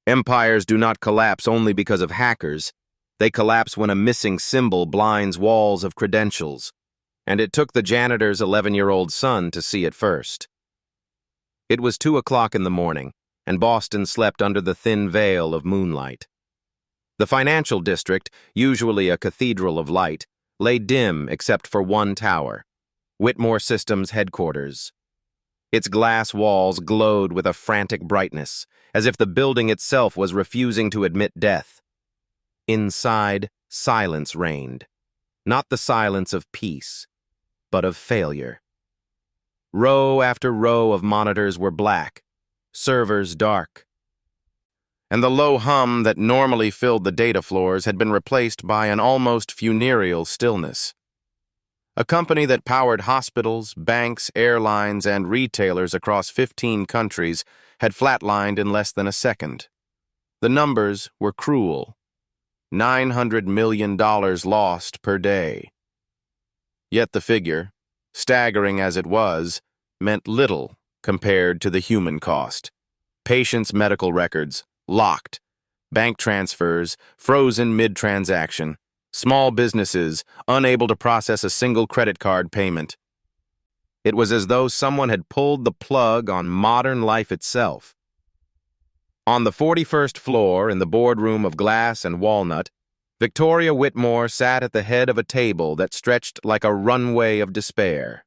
Empires do not collapse only because of hackers. They collapse when a missing symbol blinds walls of credentials. And it took the janitor's 11-year-old son to see it first. It was 2 o'clock in the morning, and Boston slept under the thin veil of moonlight. The financial district, usually a cathedral of light, lay dim except for one tower, Whitmore Systems headquarters. Its glass walls glowed with a frantic brightness, as if the building itself was refusing to admit death. Inside, silence reigned, not the silence of peace, but of failure. Row after row of monitors were black, servers dark, and the low hum that normally filled the data floors had been replaced by an almost funereal stillness. A company that powered hospitals, banks, airlines, and retailers across 15 countries had flatlined in less than a second. The numbers were cruel. $900 million lost per day. Yet the figure, staggering as it was, meant little compared to the human cost. Patients' medical records, locked. Bank transfers, frozen mid-transaction. Small businesses, unable to process a single credit card payment. It was as though someone had pulled the plug on modern life itself. On the 41st floor, in the boardroom of glass and walnut, Victoria Whitmore sat at the head of a table that stretched like a runway of despair.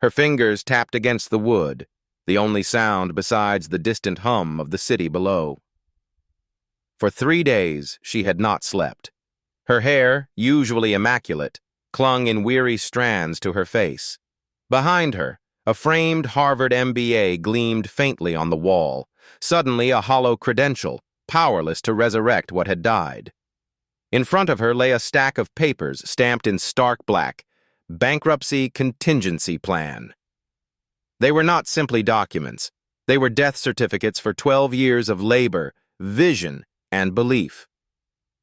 Her fingers tapped against the wood, the only sound besides the distant hum of the city below. For 3 days, she had not slept. Her hair, usually immaculate, clung in weary strands to her face. Behind her, a framed Harvard MBA gleamed faintly on the wall, suddenly a hollow credential, powerless to resurrect what had died. In front of her lay a stack of papers stamped in stark black, Bankruptcy Contingency Plan. They were not simply documents. They were death certificates for 12 years of labor, vision, and belief.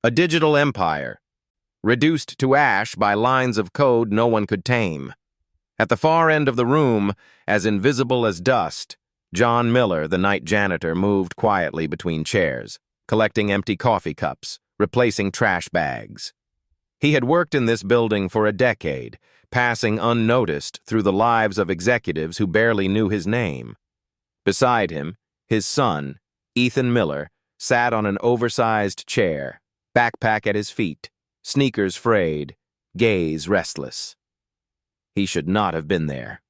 A digital empire, reduced to ash by lines of code no one could tame. At the far end of the room, as invisible as dust, John Miller, the night janitor, moved quietly between chairs, collecting empty coffee cups, replacing trash bags. He had worked in this building for a decade, passing unnoticed through the lives of executives who barely knew his name. Beside him, his son, Ethan Miller, sat on an oversized chair, backpack at his feet, sneakers frayed, gaze restless. He should not have been there.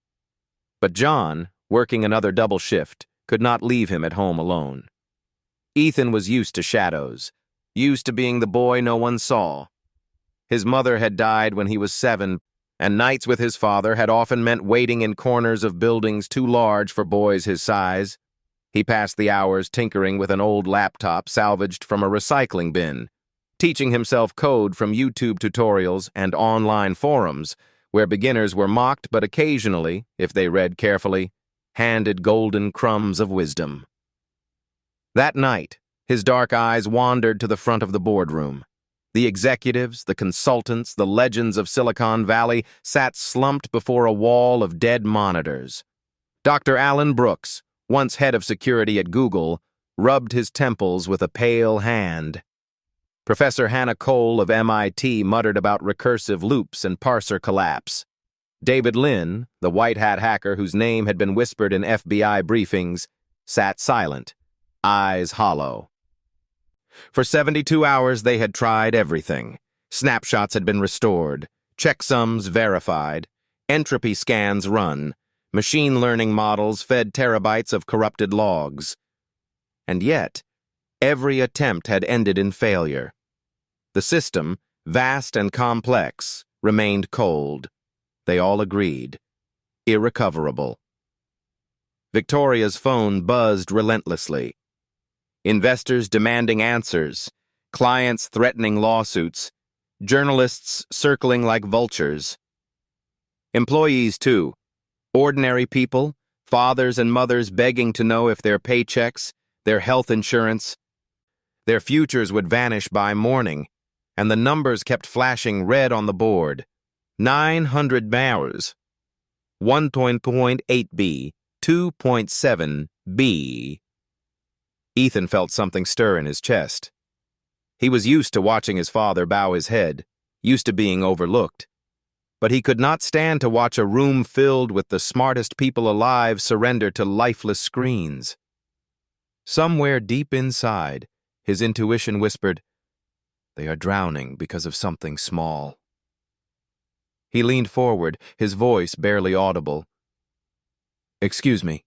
But John, working another double shift, could not leave him at home alone. Ethan was used to shadows, used to being the boy no one saw. His mother had died when he was 7, and nights with his father had often meant waiting in corners of buildings too large for boys his size. He passed the hours tinkering with an old laptop salvaged from a recycling bin, teaching himself code from YouTube tutorials and online forums, where beginners were mocked but occasionally, if they read carefully, handed golden crumbs of wisdom. That night, his dark eyes wandered to the front of the boardroom. The executives, the consultants, the legends of Silicon Valley sat slumped before a wall of dead monitors. Dr. Alan Brooks, once head of security at Google, rubbed his temples with a pale hand. Professor Hannah Cole of MIT muttered about recursive loops and parser collapse. David Lynn, the white hat hacker whose name had been whispered in FBI briefings, sat silent, eyes hollow. For 72 hours they had tried everything. Snapshots had been restored, checksums verified, entropy scans run, machine learning models fed terabytes of corrupted logs. And yet, every attempt had ended in failure. The system, vast and complex, remained cold. They all agreed. Irrecoverable. Victoria's phone buzzed relentlessly. Investors demanding answers, clients threatening lawsuits, journalists circling like vultures. Employees, too. Ordinary people, fathers and mothers begging to know if their paychecks, their health insurance, their futures would vanish by morning, and the numbers kept flashing red on the board. 900 barrels. 1.8 B, 2.7 B. Ethan felt something stir in his chest. He was used to watching his father bow his head, used to being overlooked. But he could not stand to watch a room filled with the smartest people alive surrender to lifeless screens. Somewhere deep inside, his intuition whispered, "They are drowning because of something small." He leaned forward, his voice barely audible. "Excuse me,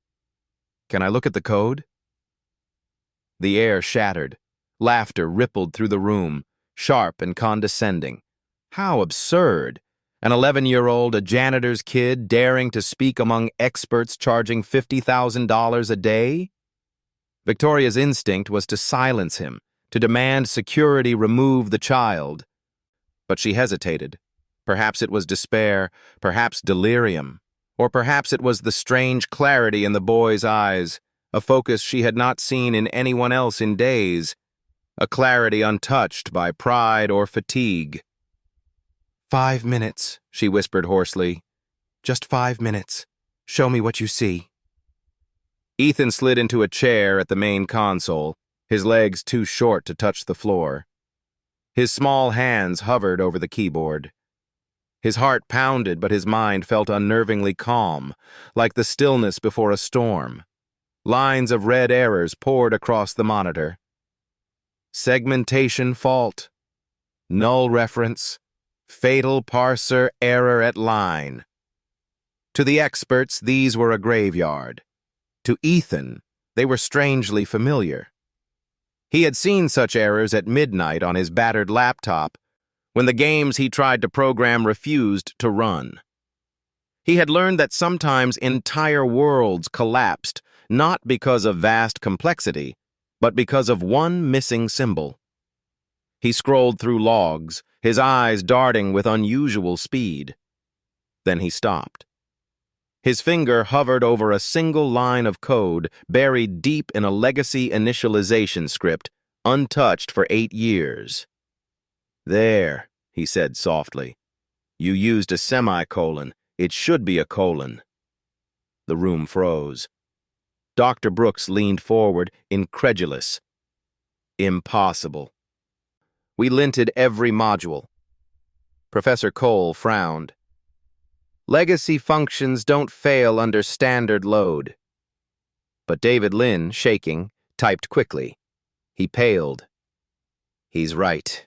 can I look at the code?" The air shattered. Laughter rippled through the room, sharp and condescending. How absurd! An 11-year-old, a janitor's kid, daring to speak among experts charging $50,000 a day? Victoria's instinct was to silence him, to demand security remove the child. But she hesitated. Perhaps it was despair, perhaps delirium, or perhaps it was the strange clarity in the boy's eyes, a focus she had not seen in anyone else in days, a clarity untouched by pride or fatigue. 5 minutes, she whispered hoarsely. Just 5 minutes. Show me what you see. Ethan slid into a chair at the main console, his legs too short to touch the floor. His small hands hovered over the keyboard. His heart pounded, but his mind felt unnervingly calm, like the stillness before a storm. Lines of red errors poured across the monitor. Segmentation fault. Null reference. Fatal parser error at line. To the experts, these were a graveyard. To Ethan, they were strangely familiar. He had seen such errors at midnight on his battered laptop, when the games he tried to program refused to run. He had learned that sometimes entire worlds collapsed, not because of vast complexity, but because of one missing symbol. He scrolled through logs, his eyes darting with unusual speed. Then he stopped. His finger hovered over a single line of code buried deep in a legacy initialization script, untouched for 8 years. "There," he said softly. "You used a semicolon. It should be a colon." The room froze. Dr. Brooks leaned forward, incredulous. "Impossible." We linted every module. Professor Cole frowned. "Legacy functions don't fail under standard load." But David Lynn, shaking, typed quickly. He paled. "He's right."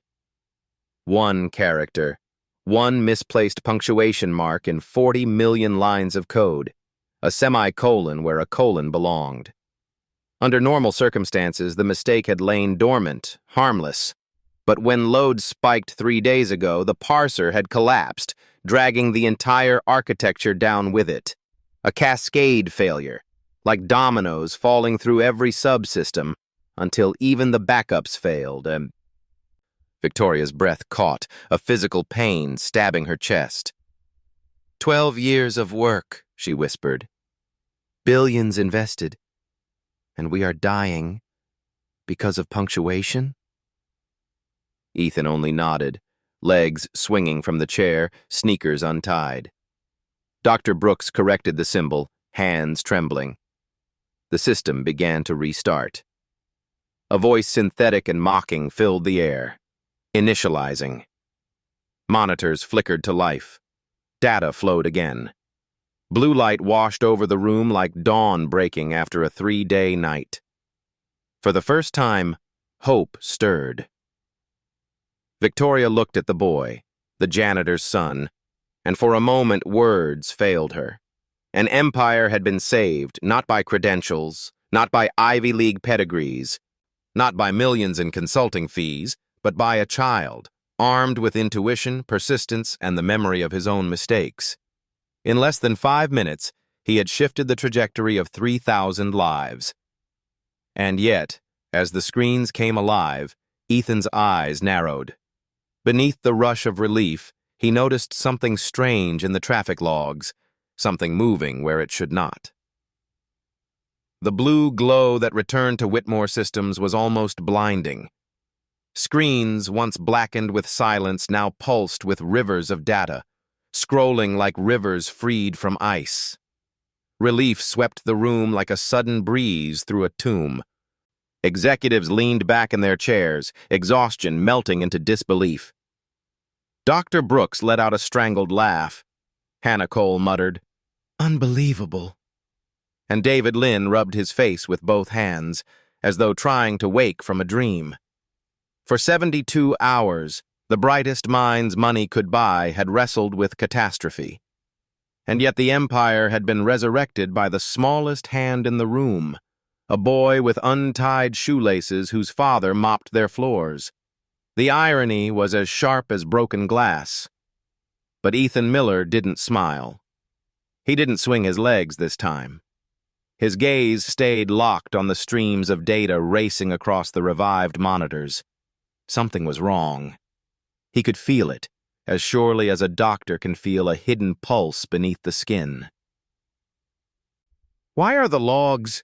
One character, one misplaced punctuation mark in 40 million lines of code, a semicolon where a colon belonged. Under normal circumstances, the mistake had lain dormant, harmless. But when load spiked 3 days ago, the parser had collapsed, dragging the entire architecture down with it. A cascade failure, like dominoes falling through every subsystem, until even the backups failed. Victoria's breath caught, a physical pain stabbing her chest. 12 years of work, she whispered. Billions invested. And we are dying because of punctuation? Ethan only nodded, legs swinging from the chair, sneakers untied. Dr. Brooks corrected the symbol, hands trembling. The system began to restart. A voice synthetic and mocking filled the air. Initializing. Monitors flickered to life. Data flowed again. Blue light washed over the room like dawn breaking after a 3-day night. For the first time, hope stirred. Victoria looked at the boy, the janitor's son, and for a moment words failed her. An empire had been saved, not by credentials, not by Ivy League pedigrees, not by millions in consulting fees, but by a child, armed with intuition, persistence, and the memory of his own mistakes. In less than 5 minutes, he had shifted the trajectory of 3,000 lives. And yet, as the screens came alive, Ethan's eyes narrowed. Beneath the rush of relief, he noticed something strange in the traffic logs, something moving where it should not. The blue glow that returned to Whitmore Systems was almost blinding. Screens, once blackened with silence, now pulsed with rivers of data, scrolling like rivers freed from ice. Relief swept the room like a sudden breeze through a tomb. Executives leaned back in their chairs, exhaustion melting into disbelief. Dr. Brooks let out a strangled laugh. Hannah Cole muttered, "Unbelievable." And David Lynn rubbed his face with both hands, as though trying to wake from a dream. For 72 hours, the brightest minds money could buy had wrestled with catastrophe. And yet the empire had been resurrected by the smallest hand in the room, a boy with untied shoelaces whose father mopped their floors. The irony was as sharp as broken glass. But Ethan Miller didn't smile. He didn't swing his legs this time. His gaze stayed locked on the streams of data racing across the revived monitors. Something was wrong. He could feel it, as surely as a doctor can feel a hidden pulse beneath the skin. "Why are the logs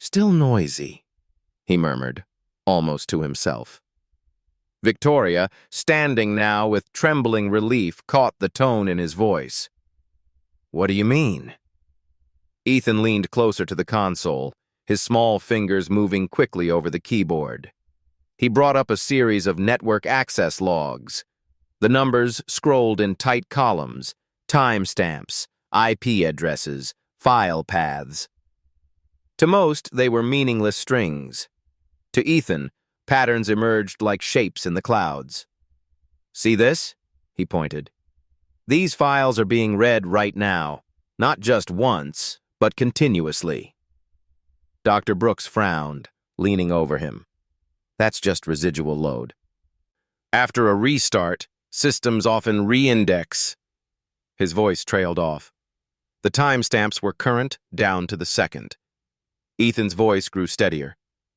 still noisy?" he murmured, almost to himself. Victoria, standing now with trembling relief, caught the tone in his voice. "What do you mean?" Ethan leaned closer to the console, his small fingers moving quickly over the keyboard. He brought up a series of network access logs. The numbers scrolled in tight columns, timestamps, IP addresses, file paths. To most, they were meaningless strings. To Ethan, patterns emerged like shapes in the clouds. "See this?" he pointed. "These files are being read right now, not just once, but continuously." Dr. Brooks frowned, leaning over him. "That's just residual load. After a restart, systems often re-index." His voice trailed off. The timestamps were current down to the second. Ethan's voice grew steadier.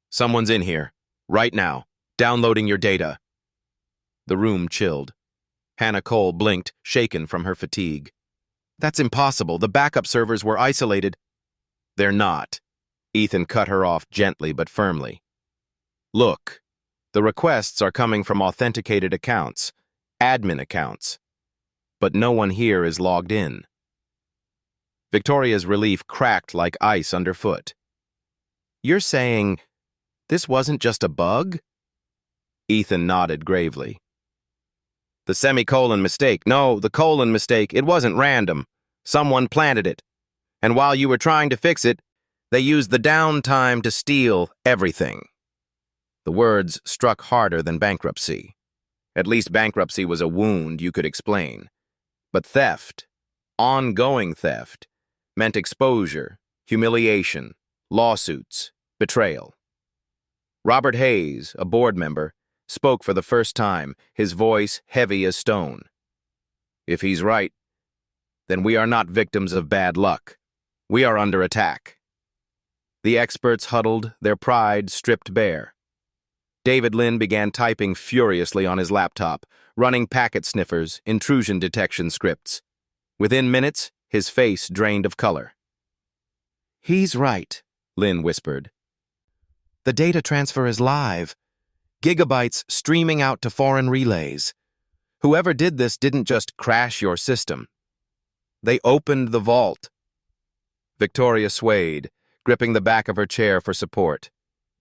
"Someone's in here, right now, downloading your data." The room chilled. Hannah Cole blinked, shaken from her fatigue. "That's impossible. The backup servers were isolated." "They're not." Ethan cut her off gently but firmly. "Look, the requests are coming from authenticated accounts, admin accounts. But no one here is logged in." Victoria's relief cracked like ice underfoot. "You're saying this wasn't just a bug?" Ethan nodded gravely. "The semicolon mistake. No, the colon mistake. It wasn't random. Someone planted it. And while you were trying to fix it, they used the downtime to steal everything." The words struck harder than bankruptcy. At least bankruptcy was a wound you could explain. But theft, ongoing theft, meant exposure, humiliation, lawsuits, betrayal. Robert Hayes, a board member, spoke for the first time, his voice heavy as stone. "If he's right, then we are not victims of bad luck. We are under attack." The experts huddled, their pride stripped bare. David Lynn began typing furiously on his laptop, running packet sniffers, intrusion detection scripts. Within minutes, his face drained of color. "He's right," Lynn whispered. "The data transfer is live. Gigabytes streaming out to foreign relays. Whoever did this didn't just crash your system. They opened the vault." Victoria swayed, gripping the back of her chair for support.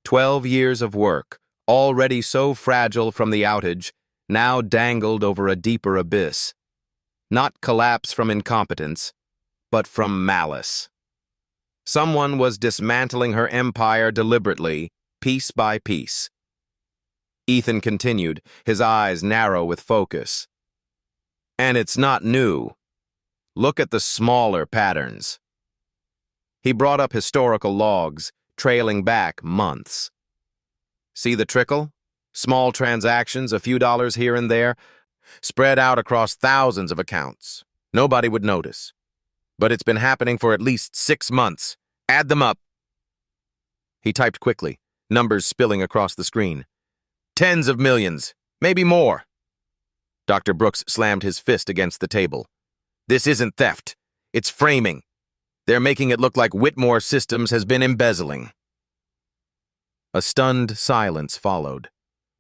12 years of work, already so fragile from the outage, now dangled over a deeper abyss. Not collapse from incompetence, but from malice. Someone was dismantling her empire deliberately, piece by piece. Ethan continued, his eyes narrow with focus. "And it's not new. Look at the smaller patterns." He brought up historical logs, trailing back months. "See the trickle? Small transactions, a few dollars here and there, spread out across thousands of accounts. Nobody would notice. But it's been happening for at least 6 months. Add them up." He typed quickly, numbers spilling across the screen. "Tens of millions, maybe more." Dr. Brooks slammed his fist against the table. "This isn't theft. It's framing. They're making it look like Whitmore Systems has been embezzling." A stunned silence followed.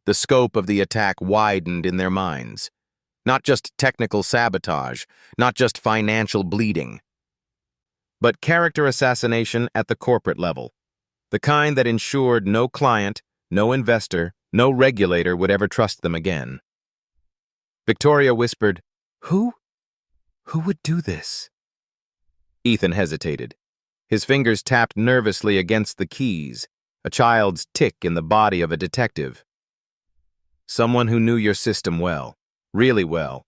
The scope of the attack widened in their minds. Not just technical sabotage, not just financial bleeding, but character assassination at the corporate level. The kind that ensured no client, no investor, no regulator would ever trust them again. Victoria whispered, "Who? Who would do this?" Ethan hesitated. His fingers tapped nervously against the keys, a child's tick in the body of a detective. Someone who knew your system well, really well.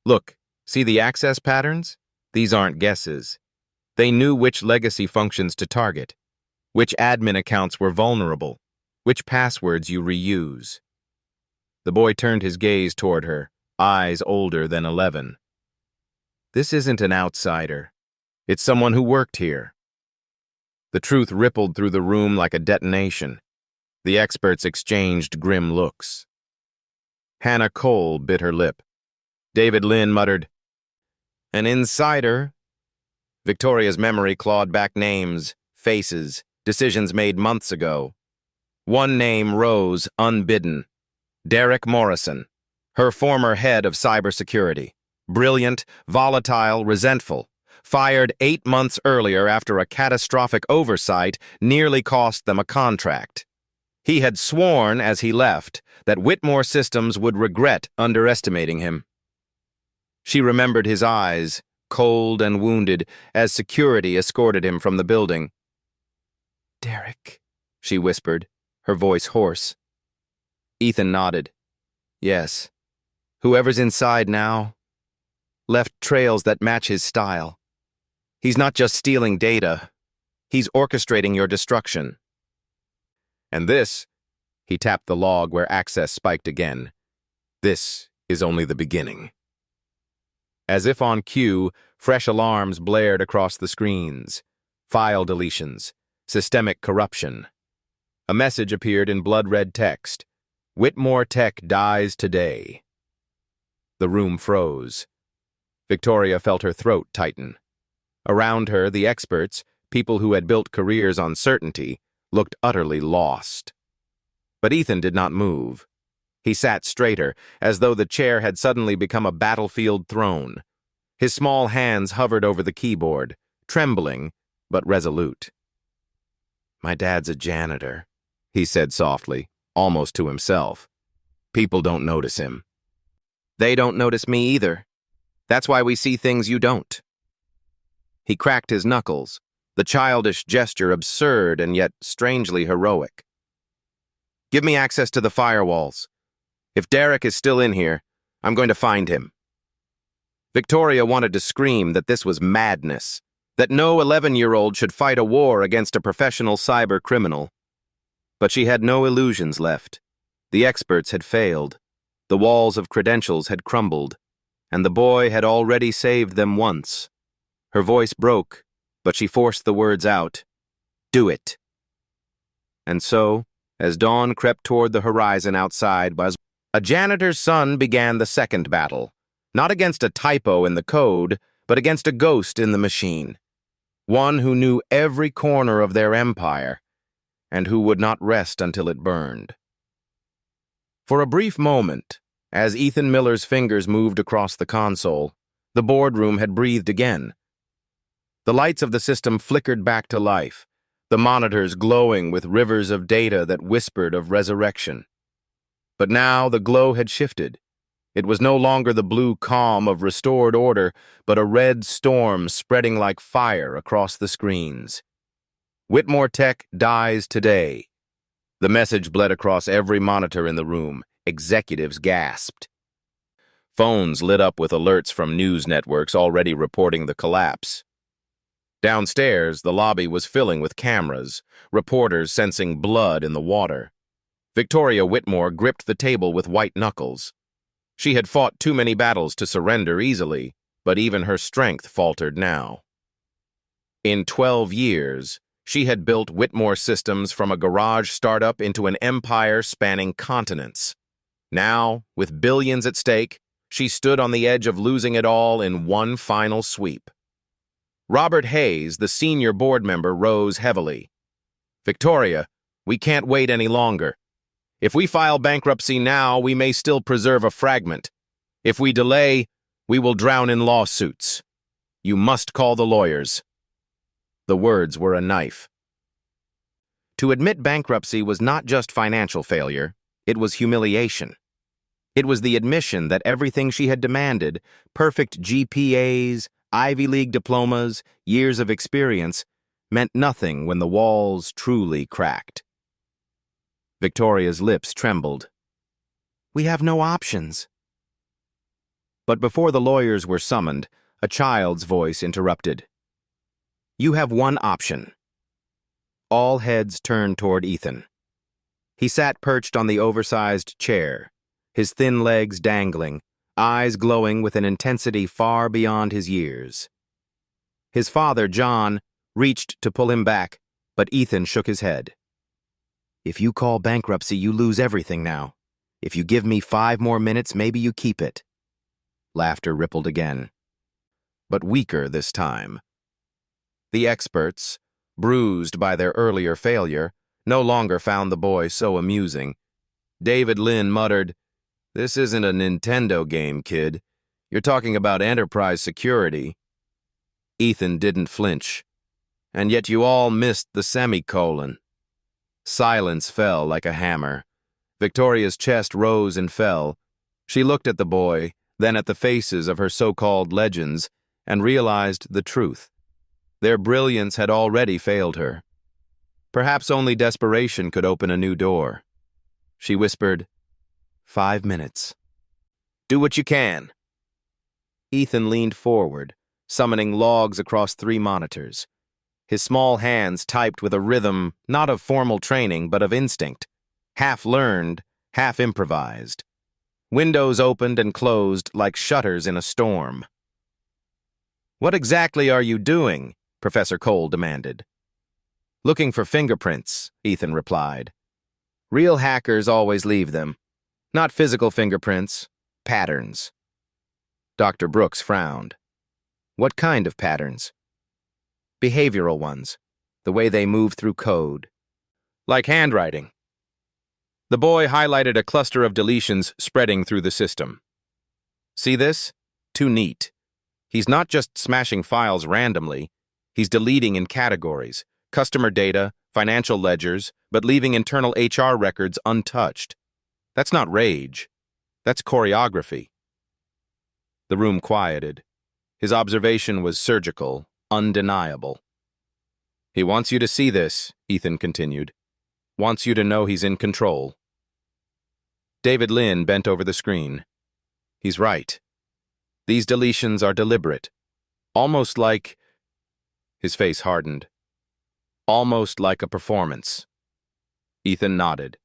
Look, see the access patterns? These aren't guesses. They knew which legacy functions to target, which admin accounts were vulnerable, which passwords you reuse. The boy turned his gaze toward her, eyes older than 11. This isn't an outsider. It's someone who worked here. The truth rippled through the room like a detonation. The experts exchanged grim looks. Hannah Cole bit her lip. David Lynn muttered, "An insider." Victoria's memory clawed back names, faces, decisions made months ago. One name rose unbidden. Derek Morrison, her former head of cybersecurity. Brilliant, volatile, resentful. Fired 8 months earlier after a catastrophic oversight nearly cost them a contract. He had sworn as he left that Whitmore Systems would regret underestimating him. She remembered his eyes, cold and wounded, as security escorted him from the building. "Derek," she whispered, her voice hoarse. Ethan nodded. "Yes. Whoever's inside now left trails that match his style. He's not just stealing data. He's orchestrating your destruction. And this," he tapped the log where access spiked again, "this is only the beginning." As if on cue, fresh alarms blared across the screens. File deletions. Systemic corruption. A message appeared in blood-red text. "Whitmore Tech dies today." The room froze. Victoria felt her throat tighten. Around her, the experts, people who had built careers on certainty, looked utterly lost. But Ethan did not move. He sat straighter, as though the chair had suddenly become a battlefield throne. His small hands hovered over the keyboard, trembling, but resolute. "My dad's a janitor," he said softly, almost to himself. "People don't notice him." "They don't notice me either. That's why we see things you don't." He cracked his knuckles, the childish gesture absurd and yet strangely heroic. "Give me access to the firewalls. If Derek is still in here, I'm going to find him." Victoria wanted to scream that this was madness, that no 11-year-old should fight a war against a professional cyber criminal. But she had no illusions left. The experts had failed. The walls of credentials had crumbled, and the boy had already saved them once. Her voice broke, but she forced the words out. "Do it." And so, as dawn crept toward the horizon outside, a janitor's son began the second battle, not against a typo in the code, but against a ghost in the machine. One who knew every corner of their empire, and who would not rest until it burned. For a brief moment, as Ethan Miller's fingers moved across the console, the boardroom had breathed again. The lights of the system flickered back to life, the monitors glowing with rivers of data that whispered of resurrection. But now the glow had shifted. It was no longer the blue calm of restored order, but a red storm spreading like fire across the screens. "Whitmore Tech dies today." The message bled across every monitor in the room. Executives gasped. Phones lit up with alerts from news networks already reporting the collapse. Downstairs, the lobby was filling with cameras, reporters sensing blood in the water. Victoria Whitmore gripped the table with white knuckles. She had fought too many battles to surrender easily, but even her strength faltered now. In 12 years, she had built Whitmore Systems from a garage startup into an empire spanning continents. Now, with billions at stake, she stood on the edge of losing it all in one final sweep. Robert Hayes, the senior board member, rose heavily. "Victoria, we can't wait any longer. If we file bankruptcy now, we may still preserve a fragment. If we delay, we will drown in lawsuits. You must call the lawyers." The words were a knife. To admit bankruptcy was not just financial failure, it was humiliation. It was the admission that everything she had demanded, perfect GPAs, Ivy League diplomas, years of experience, meant nothing when the walls truly cracked. Victoria's lips trembled. "We have no options." But before the lawyers were summoned, a child's voice interrupted. "You have one option." All heads turned toward Ethan. He sat perched on the oversized chair, his thin legs dangling, eyes glowing with an intensity far beyond his years. His father, John, reached to pull him back, but Ethan shook his head. "If you call bankruptcy, you lose everything now. If you give me 5 more minutes, maybe you keep it." Laughter rippled again, but weaker this time. The experts, bruised by their earlier failure, no longer found the boy so amusing. David Lynn muttered, "This isn't a Nintendo game, kid. You're talking about enterprise security." Ethan didn't flinch. "And yet you all missed the semicolon." Silence fell like a hammer. Victoria's chest rose and fell. She looked at the boy, then at the faces of her so-called legends, and realized the truth. Their brilliance had already failed her. Perhaps only desperation could open a new door. She whispered, 5 minutes. "Do what you can." Ethan leaned forward, summoning logs across 3 monitors. His small hands typed with a rhythm not of formal training but of instinct, half learned, half improvised. Windows opened and closed like shutters in a storm. "What exactly are you doing?" Professor Cole demanded. "Looking for fingerprints," Ethan replied. "Real hackers always leave them. Not physical fingerprints, patterns." Dr. Brooks frowned. "What kind of patterns?" "Behavioral ones, the way they move through code." "Like handwriting." The boy highlighted a cluster of deletions spreading through the system. "See this? Too neat. He's not just smashing files randomly. He's deleting in categories, customer data, financial ledgers, but leaving internal HR records untouched. That's not rage. That's choreography." The room quieted. His observation was surgical, undeniable. "He wants you to see this," Ethan continued. "Wants you to know he's in control." David Lynn bent over the screen. "He's right. These deletions are deliberate. Almost like..." His face hardened. "Almost like a performance." Ethan nodded.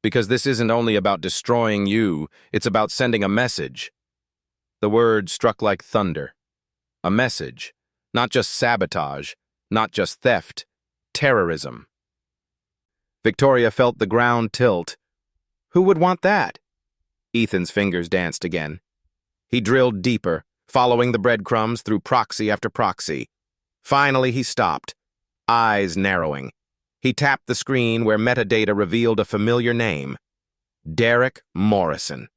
"Because this isn't only about destroying you, it's about sending a message." The word struck like thunder. A message. Not just sabotage, not just theft, terrorism. Victoria felt the ground tilt. Who would want that? Ethan's fingers danced again. He drilled deeper, following the breadcrumbs through proxy after proxy. Finally, he stopped, eyes narrowing. He tapped the screen where metadata revealed a familiar name. Derek Morrison.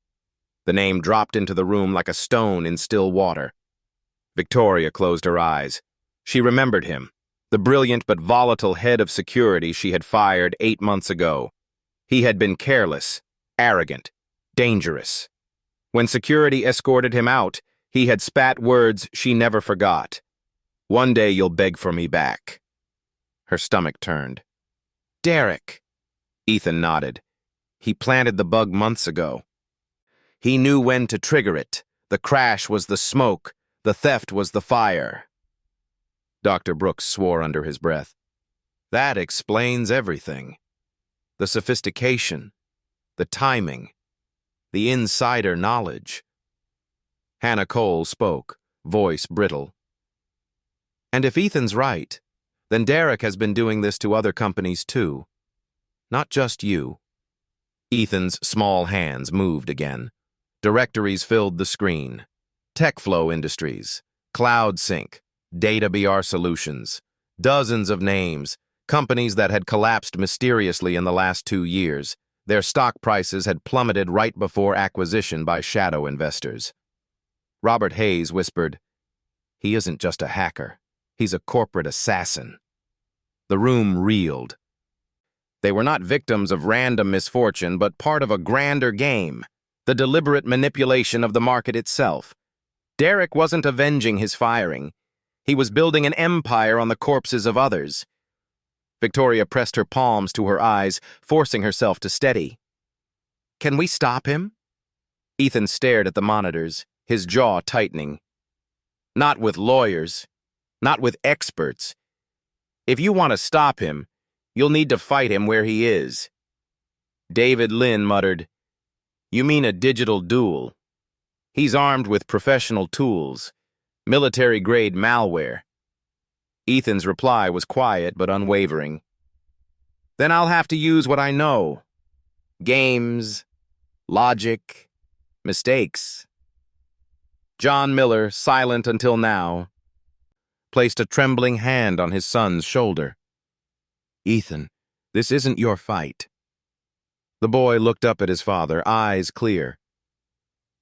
The name dropped into the room like a stone in still water. Victoria closed her eyes. She remembered him, the brilliant but volatile head of security she had fired 8 months ago. He had been careless, arrogant, dangerous. When security escorted him out, he had spat words she never forgot. "One day you'll beg for me back." Her stomach turned. "Derek." Ethan nodded. "He planted the bug months ago. He knew when to trigger it. The crash was the smoke. The theft was the fire." Dr. Brooks swore under his breath. "That explains everything. The sophistication, the timing, the insider knowledge." Hannah Cole spoke, voice brittle. "And if Ethan's right, then Derek has been doing this to other companies too. Not just you." Ethan's small hands moved again. Directories filled the screen. TechFlow Industries, CloudSync, Data BR Solutions. Dozens of names, companies that had collapsed mysteriously in the last 2 years. Their stock prices had plummeted right before acquisition by shadow investors. Robert Hayes whispered, "He isn't just a hacker. He's a corporate assassin." The room reeled. They were not victims of random misfortune, but part of a grander game, the deliberate manipulation of the market itself. Derek wasn't avenging his firing. He was building an empire on the corpses of others. Victoria pressed her palms to her eyes, forcing herself to steady. "Can we stop him?" Ethan stared at the monitors, his jaw tightening. "Not with lawyers. Not with experts. If you want to stop him, you'll need to fight him where he is." David Lynn muttered, "You mean a digital duel? He's armed with professional tools, military-grade malware." Ethan's reply was quiet but unwavering. "Then I'll have to use what I know. Games, logic, mistakes." John Miller, silent until now, placed a trembling hand on his son's shoulder. "Ethan, this isn't your fight." The boy looked up at his father, eyes clear.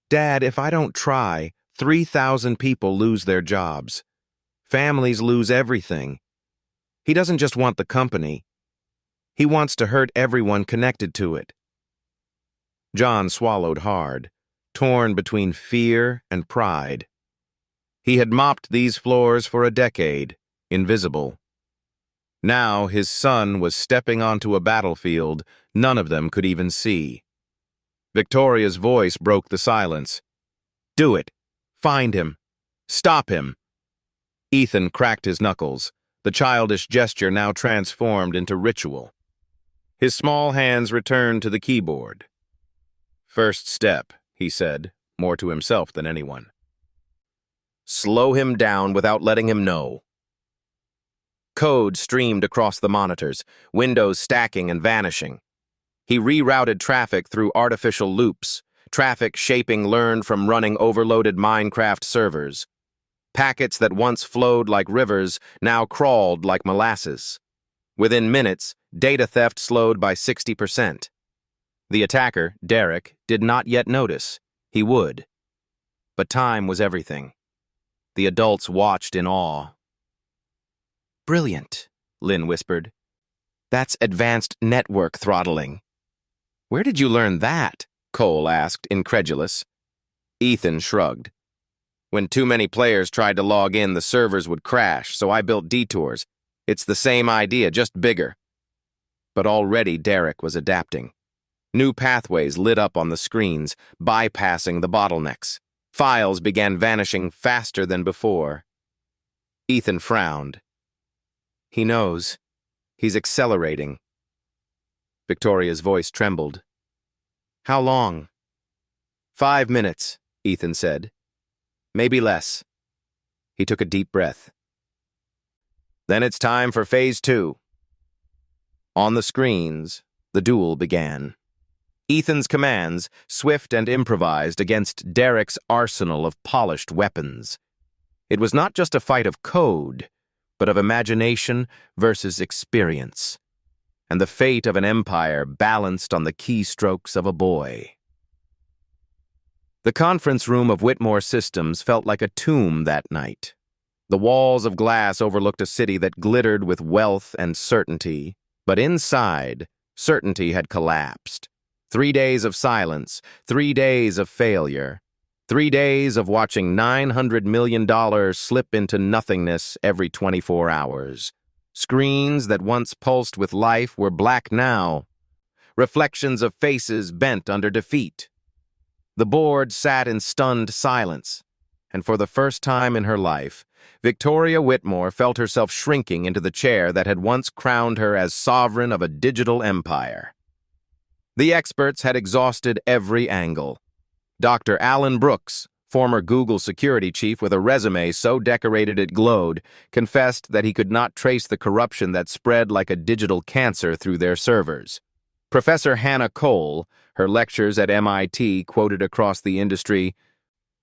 "Dad, if I don't try, 3,000 people lose their jobs. Families lose everything. He doesn't just want the company. He wants to hurt everyone connected to it." John swallowed hard, torn between fear and pride. He had mopped these floors for a decade, invisible. Now his son was stepping onto a battlefield none of them could even see. Victoria's voice broke the silence. "Do it. Find him. Stop him." Ethan cracked his knuckles, the childish gesture now transformed into ritual. His small hands returned to the keyboard. "First step," he said, more to himself than anyone. "Slow him down without letting him know." Code streamed across the monitors, windows stacking and vanishing. He rerouted traffic through artificial loops, traffic shaping learned from running overloaded Minecraft servers. Packets that once flowed like rivers now crawled like molasses. Within minutes, data theft slowed by 60%. The attacker, Derek, did not yet notice. He would. But time was everything. The adults watched in awe. "Brilliant," Lynn whispered. "That's advanced network throttling." "Where did you learn that?" Cole asked, incredulous. Ethan shrugged. "When too many players tried to log in, the servers would crash, so I built detours. It's the same idea, just bigger." But already Derek was adapting. New pathways lit up on the screens, bypassing the bottlenecks. Files began vanishing faster than before. Ethan frowned. "He knows. He's accelerating." Victoria's voice trembled. "How long?" 5 minutes, Ethan said. "Maybe less." He took a deep breath. "Then it's time for Phase 2. On the screens, the duel began. Ethan's commands, swift and improvised against Derek's arsenal of polished weapons. It was not just a fight of code, but of imagination versus experience, and the fate of an empire balanced on the keystrokes of a boy. The conference room of Whitmore Systems felt like a tomb that night. The walls of glass overlooked a city that glittered with wealth and certainty, but inside, certainty had collapsed. 3 days of silence, 3 days of failure, 3 days of watching $900 million slip into nothingness every 24 hours. Screens that once pulsed with life were black now, reflections of faces bent under defeat. The board sat in stunned silence, and for the first time in her life, Victoria Whitmore felt herself shrinking into the chair that had once crowned her as sovereign of a digital empire. The experts had exhausted every angle. Dr. Alan Brooks, former Google security chief with a resume so decorated it glowed, confessed that he could not trace the corruption that spread like a digital cancer through their servers. Professor Hannah Cole, her lectures at MIT quoted across the industry,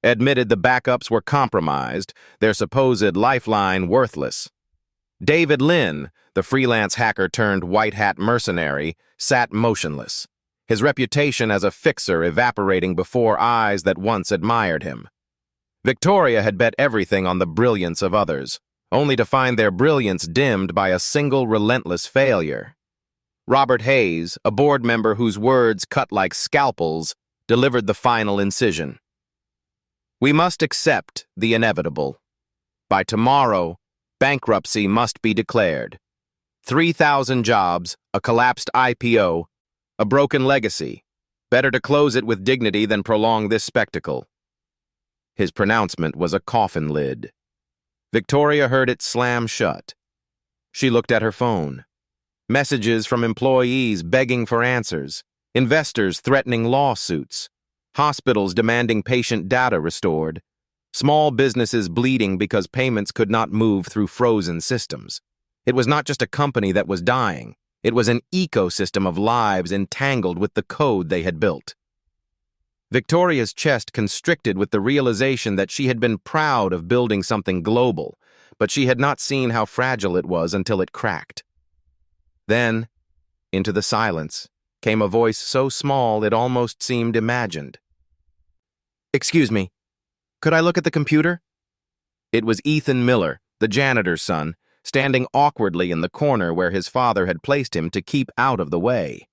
admitted the backups were compromised, their supposed lifeline worthless. David Lynn, the freelance hacker turned white-hat mercenary, sat motionless, his reputation as a fixer evaporating before eyes that once admired him. Victoria had bet everything on the brilliance of others, only to find their brilliance dimmed by a single relentless failure. Robert Hayes, a board member whose words cut like scalpels, delivered the final incision. We must accept the inevitable. By tomorrow, bankruptcy must be declared. 3,000 jobs, a collapsed IPO, a broken legacy. Better to close it with dignity than prolong this spectacle. His pronouncement was a coffin lid. Victoria heard it slam shut. She looked at her phone. Messages from employees begging for answers, investors threatening lawsuits, hospitals demanding patient data restored, small businesses bleeding because payments could not move through frozen systems. It was not just a company that was dying. It was an ecosystem of lives entangled with the code they had built. Victoria's chest constricted with the realization that she had been proud of building something global, but she had not seen how fragile it was until it cracked. Then, into the silence, came a voice so small it almost seemed imagined. "Excuse me, could I look at the computer?" It was Ethan Miller, the janitor's son, standing awkwardly in the corner where his father had placed him to keep out of the way.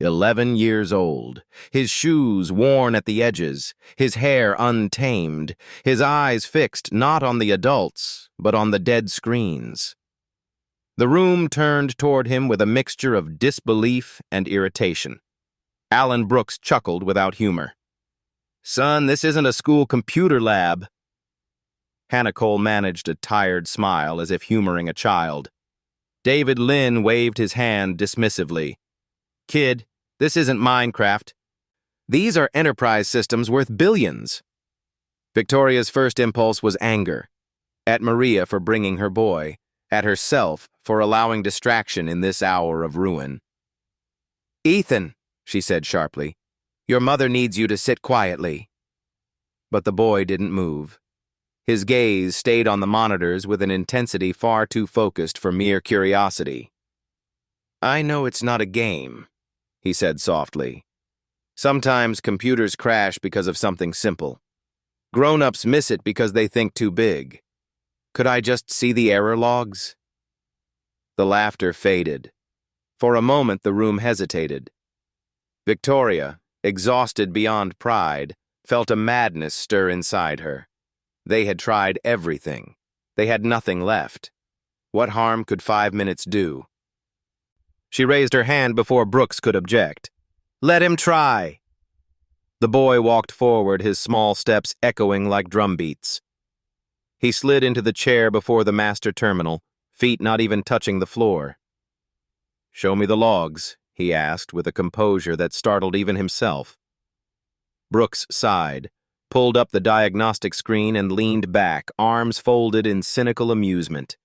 11 years old, his shoes worn at the edges, his hair untamed, his eyes fixed not on the adults, but on the dead screens. The room turned toward him with a mixture of disbelief and irritation. Alan Brooks chuckled without humor. "Son, this isn't a school computer lab." Hannah Cole managed a tired smile as if humoring a child. David Lynn waved his hand dismissively. "Kid, this isn't Minecraft. These are enterprise systems worth billions." Victoria's first impulse was anger. At Maria for bringing her boy, at herself for allowing distraction in this hour of ruin. "Ethan," she said sharply, "your mother needs you to sit quietly." But the boy didn't move. His gaze stayed on the monitors with an intensity far too focused for mere curiosity. "I know it's not a game," he said softly. "Sometimes computers crash because of something simple. Grown-ups miss it because they think too big. Could I just see the error logs?" The laughter faded. For a moment the room hesitated. Victoria, exhausted beyond pride, felt a madness stir inside her. They had tried everything. They had nothing left. What harm could 5 minutes do? She raised her hand before Brooks could object. "Let him try." The boy walked forward, his small steps echoing like drumbeats. He slid into the chair before the master terminal, feet not even touching the floor. "Show me the logs," he asked with a composure that startled even himself. Brooks sighed, pulled up the diagnostic screen and leaned back, arms folded in cynical amusement.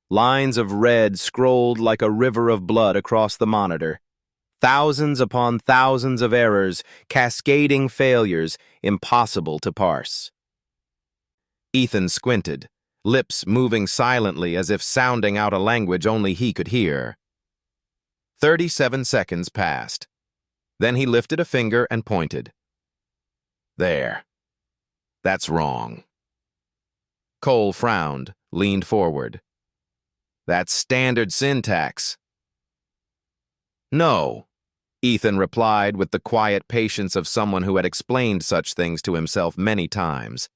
Lines of red scrolled like a river of blood across the monitor. Thousands upon thousands of errors, cascading failures, impossible to parse. Ethan squinted, lips moving silently as if sounding out a language only he could hear. 37 seconds passed. Then he lifted a finger and pointed. "There. That's wrong." Cole frowned, leaned forward. "That's standard syntax." "No," Ethan replied with the quiet patience of someone who had explained such things to himself many times.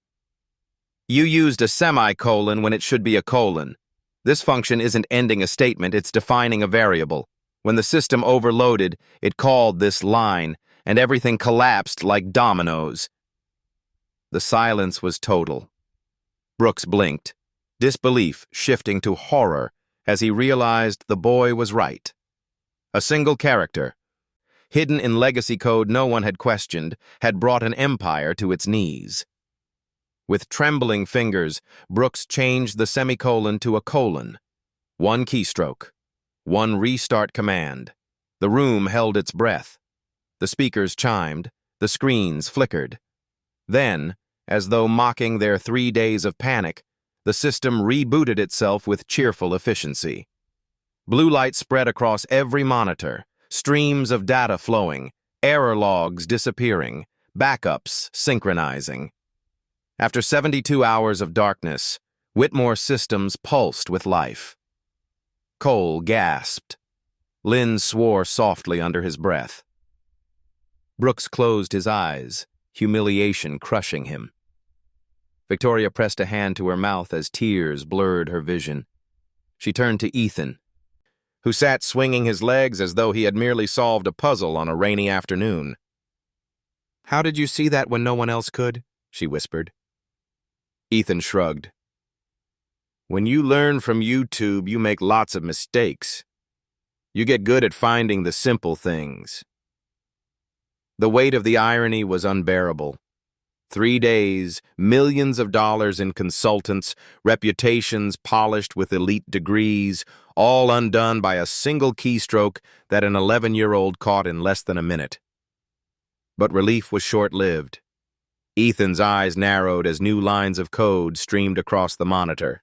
"You used a semicolon when it should be a colon. This function isn't ending a statement, it's defining a variable. When the system overloaded, it called this line, and everything collapsed like dominoes." The silence was total. Brooks blinked, disbelief shifting to horror as he realized the boy was right. A single character, hidden in legacy code no one had questioned, had brought an empire to its knees. With trembling fingers, Brooks changed the semicolon to a colon. One keystroke, one restart command. The room held its breath. The speakers chimed, the screens flickered. Then, as though mocking their 3 days of panic, the system rebooted itself with cheerful efficiency. Blue light spread across every monitor, streams of data flowing, error logs disappearing, backups synchronizing. After 72 hours of darkness, Whitmore's systems pulsed with life. Cole gasped. Lynn swore softly under his breath. Brooks closed his eyes, humiliation crushing him. Victoria pressed a hand to her mouth as tears blurred her vision. She turned to Ethan, who sat swinging his legs as though he had merely solved a puzzle on a rainy afternoon. "How did you see that when no one else could?" she whispered. Ethan shrugged. "When you learn from YouTube, you make lots of mistakes. You get good at finding the simple things." The weight of the irony was unbearable. 3 days, millions of dollars in consultants, reputations polished with elite degrees, all undone by a single keystroke that an 11-year-old caught in less than a minute. But relief was short-lived. Ethan's eyes narrowed as new lines of code streamed across the monitor.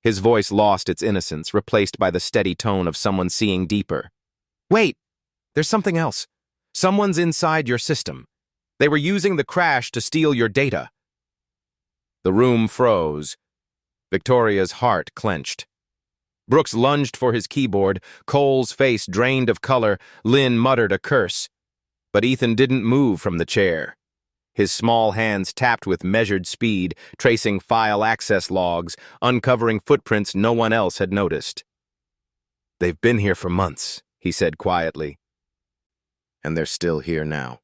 His voice lost its innocence, replaced by the steady tone of someone seeing deeper. "Wait! There's something else. Someone's inside your system. They were using the crash to steal your data." The room froze. Victoria's heart clenched. Brooks lunged for his keyboard, Cole's face drained of color, Lynn muttered a curse. But Ethan didn't move from the chair. His small hands tapped with measured speed, tracing file access logs, uncovering footprints no one else had noticed. "They've been here for months," he said quietly. "And they're still here now."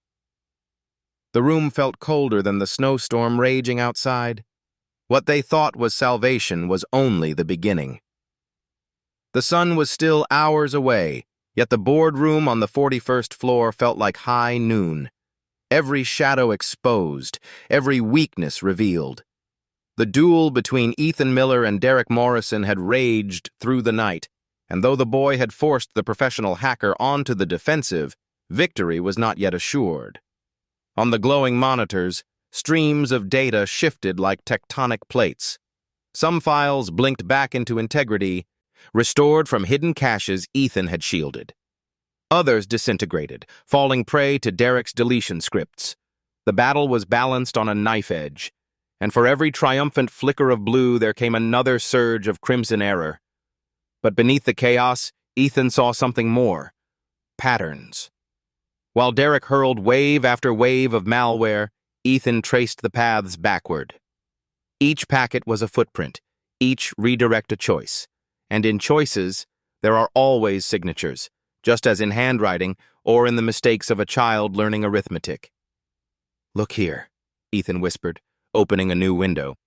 The room felt colder than the snowstorm raging outside. What they thought was salvation was only the beginning. The sun was still hours away, yet the boardroom on the 41st floor felt like high noon. Every shadow exposed, every weakness revealed. The duel between Ethan Miller and Derek Morrison had raged through the night, and though the boy had forced the professional hacker onto the defensive, victory was not yet assured. On the glowing monitors, streams of data shifted like tectonic plates. Some files blinked back into integrity, restored from hidden caches Ethan had shielded. Others disintegrated, falling prey to Derek's deletion scripts. The battle was balanced on a knife edge, and for every triumphant flicker of blue there came another surge of crimson error. But beneath the chaos, Ethan saw something more: patterns. While Derek hurled wave after wave of malware, Ethan traced the paths backward. Each packet was a footprint, each redirect a choice. And in choices, there are always signatures, just as in handwriting or in the mistakes of a child learning arithmetic. "Look here," Ethan whispered, opening a new window.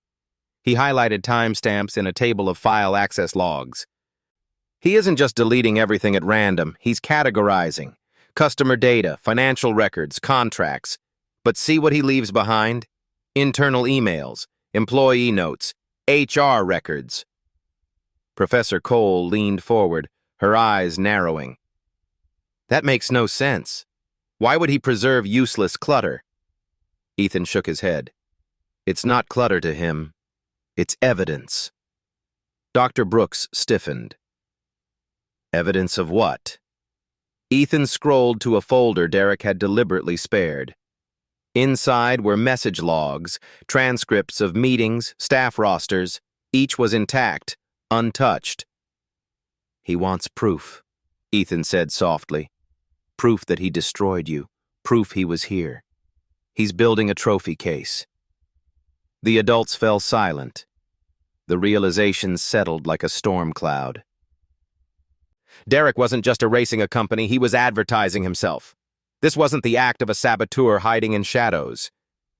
He highlighted timestamps in a table of file access logs. He isn't just deleting everything at random, he's categorizing. Customer data, financial records, contracts. But see what he leaves behind? Internal emails, employee notes, HR records. Professor Cole leaned forward, her eyes narrowing. "That makes no sense. Why would he preserve useless clutter?" Ethan shook his head. "It's not clutter to him. It's evidence." Dr. Brooks stiffened. "Evidence of what?" Ethan scrolled to a folder Derek had deliberately spared. Inside were message logs, transcripts of meetings, staff rosters. Each was intact, untouched. "He wants proof," Ethan said softly. "Proof that he destroyed you. Proof he was here. He's building a trophy case." The adults fell silent. The realization settled like a storm cloud. Derek wasn't just erasing a company, he was advertising himself. This wasn't the act of a saboteur hiding in shadows.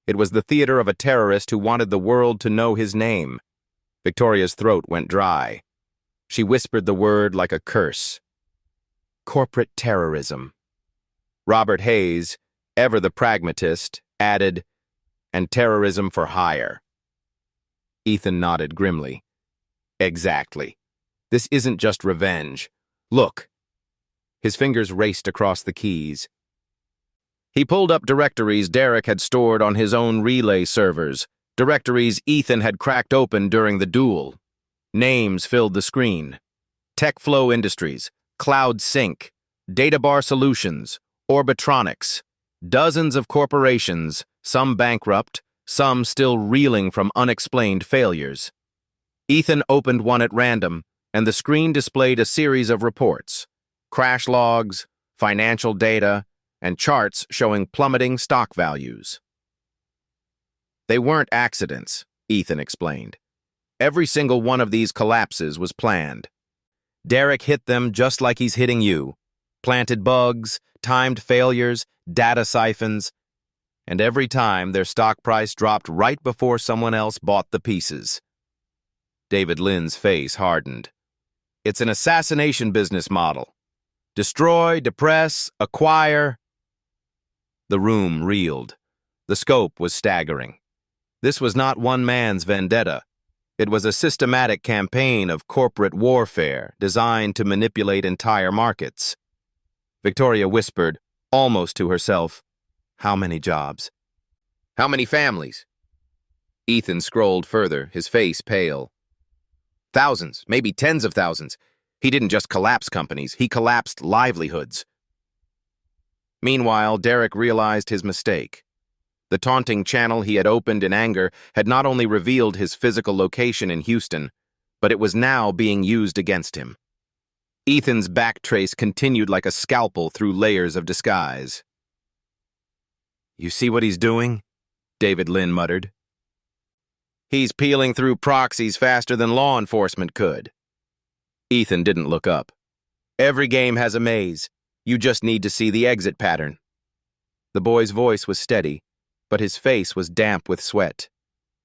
It was the theater of a terrorist who wanted the world to know his name. Victoria's throat went dry. She whispered the word like a curse. Corporate terrorism. Robert Hayes, ever the pragmatist, added, "And terrorism for hire." Ethan nodded grimly. "Exactly. This isn't just revenge. Look." His fingers raced across the keys. He pulled up directories Derek had stored on his own relay servers, directories Ethan had cracked open during the duel. Names filled the screen. TechFlow Industries, Cloud Sync, Databar Solutions, Orbitronics. Dozens of corporations, some bankrupt, some still reeling from unexplained failures. Ethan opened one at random, and the screen displayed a series of reports. crash logs, financial data, and charts showing plummeting stock values. They weren't accidents, Ethan explained. Every single one of these collapses was planned. Derek hit them just like he's hitting you. Planted bugs, timed failures, data siphons, and every time their stock price dropped right before someone else bought the pieces. David Lynn's face hardened. It's an assassination business model. Destroy, depress, acquire. The room reeled. The scope was staggering. This was not one man's vendetta. It was a systematic campaign of corporate warfare designed to manipulate entire markets. Victoria whispered, almost to herself, "How many jobs? How many families?" Ethan scrolled further, his face pale. Thousands, maybe tens of thousands. He didn't just collapse companies, he collapsed livelihoods. Meanwhile, Derek realized his mistake. The taunting channel he had opened in anger had not only revealed his physical location in Houston, but it was now being used against him. Ethan's backtrace continued like a scalpel through layers of disguise. "You see what he's doing?" David Lynn muttered. "He's peeling through proxies faster than law enforcement could." Ethan didn't look up. "Every game has a maze. You just need to see the exit pattern." The boy's voice was steady, but his face was damp with sweat.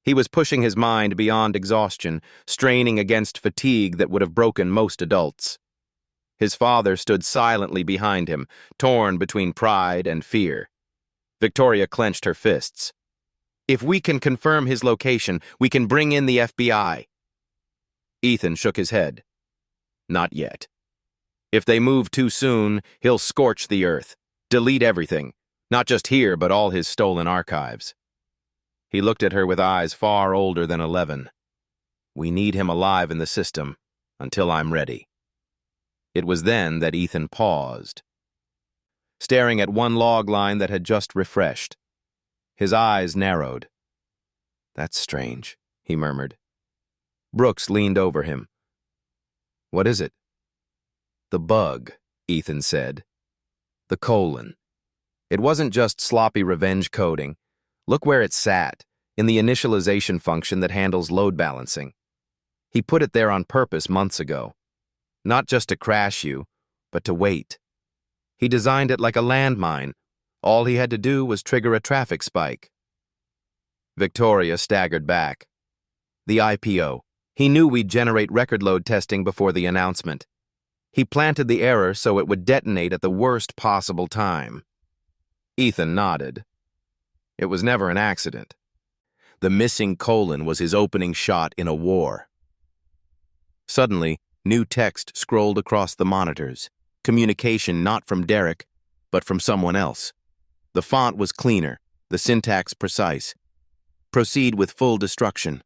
He was pushing his mind beyond exhaustion, straining against fatigue that would have broken most adults. His father stood silently behind him, torn between pride and fear. Victoria clenched her fists. "If we can confirm his location, we can bring in the FBI." Ethan shook his head. "Not yet. If they move too soon, he'll scorch the earth, delete everything, not just here, but all his stolen archives." He looked at her with eyes far older than 11. "We need him alive in the system, until I'm ready." It was then that Ethan paused, staring at one log line that had just refreshed. His eyes narrowed. "That's strange," he murmured. Brooks leaned over him. "What is it?" "The bug," Ethan said. "The colon. It wasn't just sloppy revenge coding. Look where it sat, in the initialization function that handles load balancing. He put it there on purpose months ago. Not just to crash you, but to wait. He designed it like a landmine. All he had to do was trigger a traffic spike." Victoria staggered back. "The IPO. He knew we'd generate record load testing before the announcement. He planted the error so it would detonate at the worst possible time." Ethan nodded. It was never an accident. The missing colon was his opening shot in a war. Suddenly, new text scrolled across the monitors. Communication not from Derek, but from someone else. The font was cleaner, the syntax precise. "Proceed with full destruction.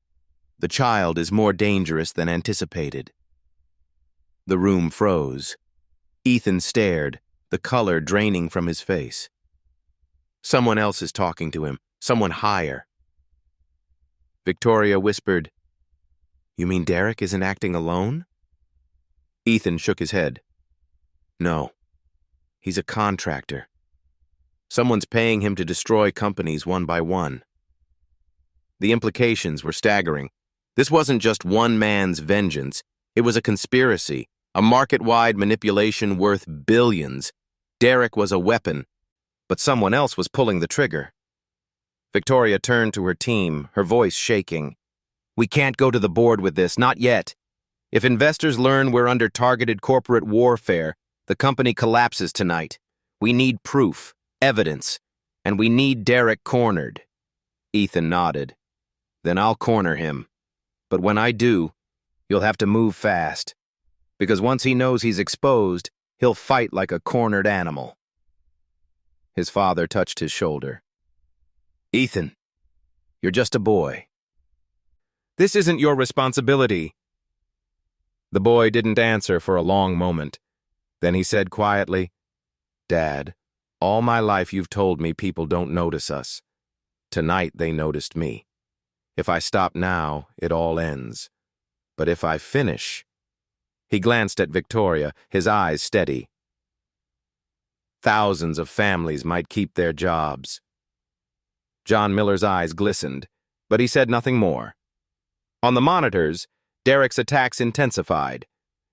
The child is more dangerous than anticipated." The room froze. Ethan stared, the color draining from his face. Someone else is talking to him, someone higher. Victoria whispered, "You mean Derek isn't acting alone?" Ethan shook his head. "No. He's a contractor. Someone's paying him to destroy companies one by one." The implications were staggering. This wasn't just one man's vengeance. It was a conspiracy, a market-wide manipulation worth billions. Derek was a weapon, but someone else was pulling the trigger. Victoria turned to her team, her voice shaking. "We can't go to the board with this, not yet. If investors learn we're under targeted corporate warfare, the company collapses tonight. We need proof, evidence, and we need Derek cornered." Ethan nodded. "Then I'll corner him. But when I do, you'll have to move fast. Because once he knows he's exposed, he'll fight like a cornered animal." His father touched his shoulder. "Ethan, you're just a boy. This isn't your responsibility." The boy didn't answer for a long moment. Then he said quietly, "Dad, all my life you've told me people don't notice us. Tonight they noticed me. If I stop now, it all ends. But if I finish..." He glanced at Victoria, his eyes steady. Thousands of families might keep their jobs. John Miller's eyes glistened, but he said nothing more. On the monitors, Derek's attacks intensified.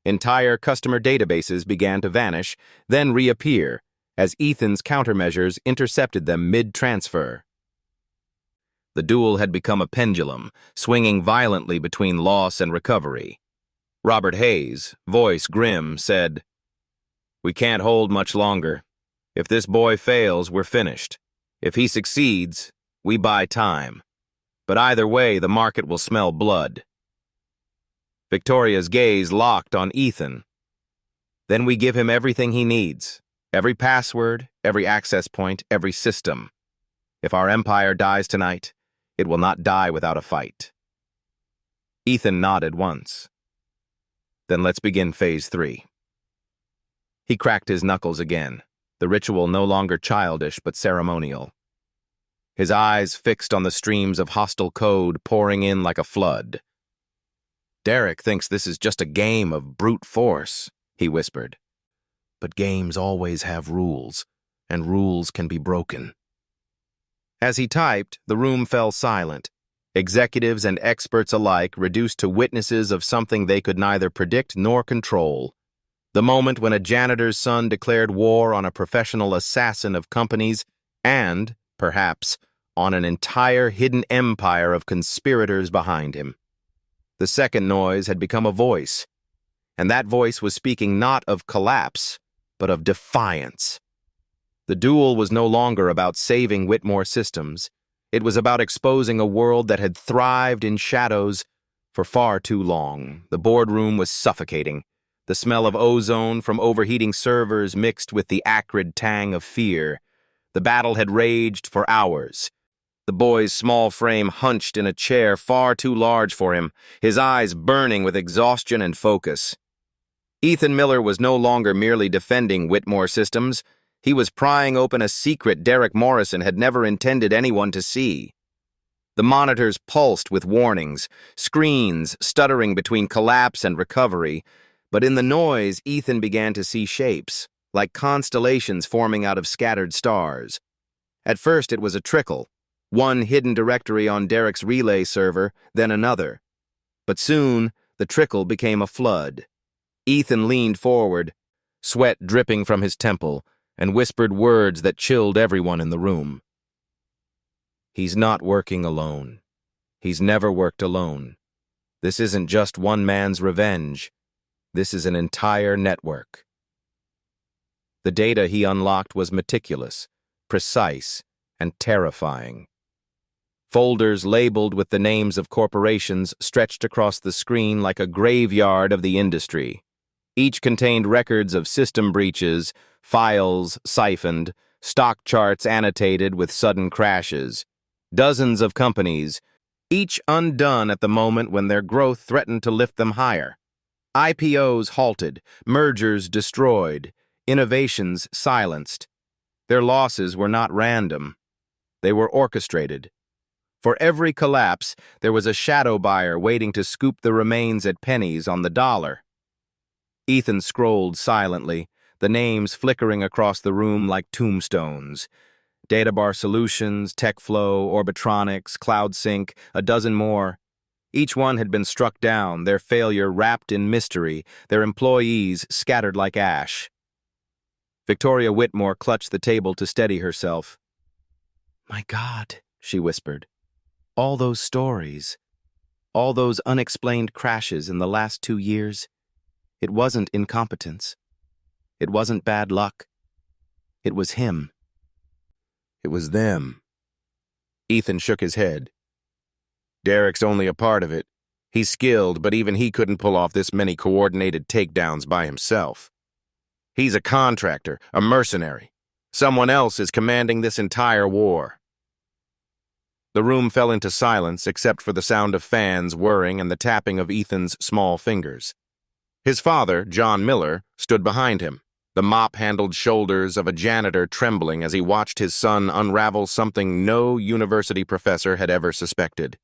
Entire customer databases began to vanish, then reappear, as Ethan's countermeasures intercepted them mid-transfer. The duel had become a pendulum, swinging violently between loss and recovery. Robert Hayes, voice grim, said, "We can't hold much longer. If this boy fails, we're finished. If he succeeds, we buy time. But either way, the market will smell blood." Victoria's gaze locked on Ethan. "Then we give him everything he needs. Every password, every access point, every system. If our empire dies tonight, it will not die without a fight." Ethan nodded once. "Then let's begin Phase 3. He cracked his knuckles again, the ritual no longer childish but ceremonial. His eyes fixed on the streams of hostile code pouring in like a flood. "Derek thinks this is just a game of brute force," he whispered. "But games always have rules, and rules can be broken." As he typed, the room fell silent. Executives and experts alike reduced to witnesses of something they could neither predict nor control. The moment when a janitor's son declared war on a professional assassin of companies and, perhaps, on an entire hidden empire of conspirators behind him. The second noise had become a voice, and that voice was speaking not of collapse, but of defiance. The duel was no longer about saving Whitmore Systems. It was about exposing a world that had thrived in shadows for far too long. The boardroom was suffocating. The smell of ozone from overheating servers mixed with the acrid tang of fear. The battle had raged for hours. The boy's small frame hunched in a chair far too large for him, his eyes burning with exhaustion and focus. Ethan Miller was no longer merely defending Whitmore Systems. He was prying open a secret Derek Morrison had never intended anyone to see. The monitors pulsed with warnings, screens stuttering between collapse and recovery, but in the noise, Ethan began to see shapes, like constellations forming out of scattered stars. At first, it was a trickle. One hidden directory on Derek's relay server, then another. But soon, the trickle became a flood. Ethan leaned forward, sweat dripping from his temple, and whispered words that chilled everyone in the room. "He's not working alone. He's never worked alone. This isn't just one man's revenge. This is an entire network." The data he unlocked was meticulous, precise, and terrifying. Folders labeled with the names of corporations stretched across the screen like a graveyard of the industry. Each contained records of system breaches, files siphoned, stock charts annotated with sudden crashes. Dozens of companies, each undone at the moment when their growth threatened to lift them higher. IPOs halted, mergers destroyed, innovations silenced. Their losses were not random. They were orchestrated. For every collapse, there was a shadow buyer waiting to scoop the remains at pennies on the dollar. Ethan scrolled silently, the names flickering across the room like tombstones. Databar Solutions, TechFlow, Orbitronics, CloudSync, a dozen more. Each one had been struck down, their failure wrapped in mystery, their employees scattered like ash. Victoria Whitmore clutched the table to steady herself. "My God," she whispered. "All those stories, all those unexplained crashes in the last 2 years, it wasn't incompetence. It wasn't bad luck. It was him. It was them." Ethan shook his head. "Derek's only a part of it. He's skilled, but even he couldn't pull off this many coordinated takedowns by himself. He's a contractor, a mercenary. Someone else is commanding this entire war." The room fell into silence except for the sound of fans whirring and the tapping of Ethan's small fingers. His father, John Miller, stood behind him, the mop-handled shoulders of a janitor trembling as he watched his son unravel something no university professor had ever suspected.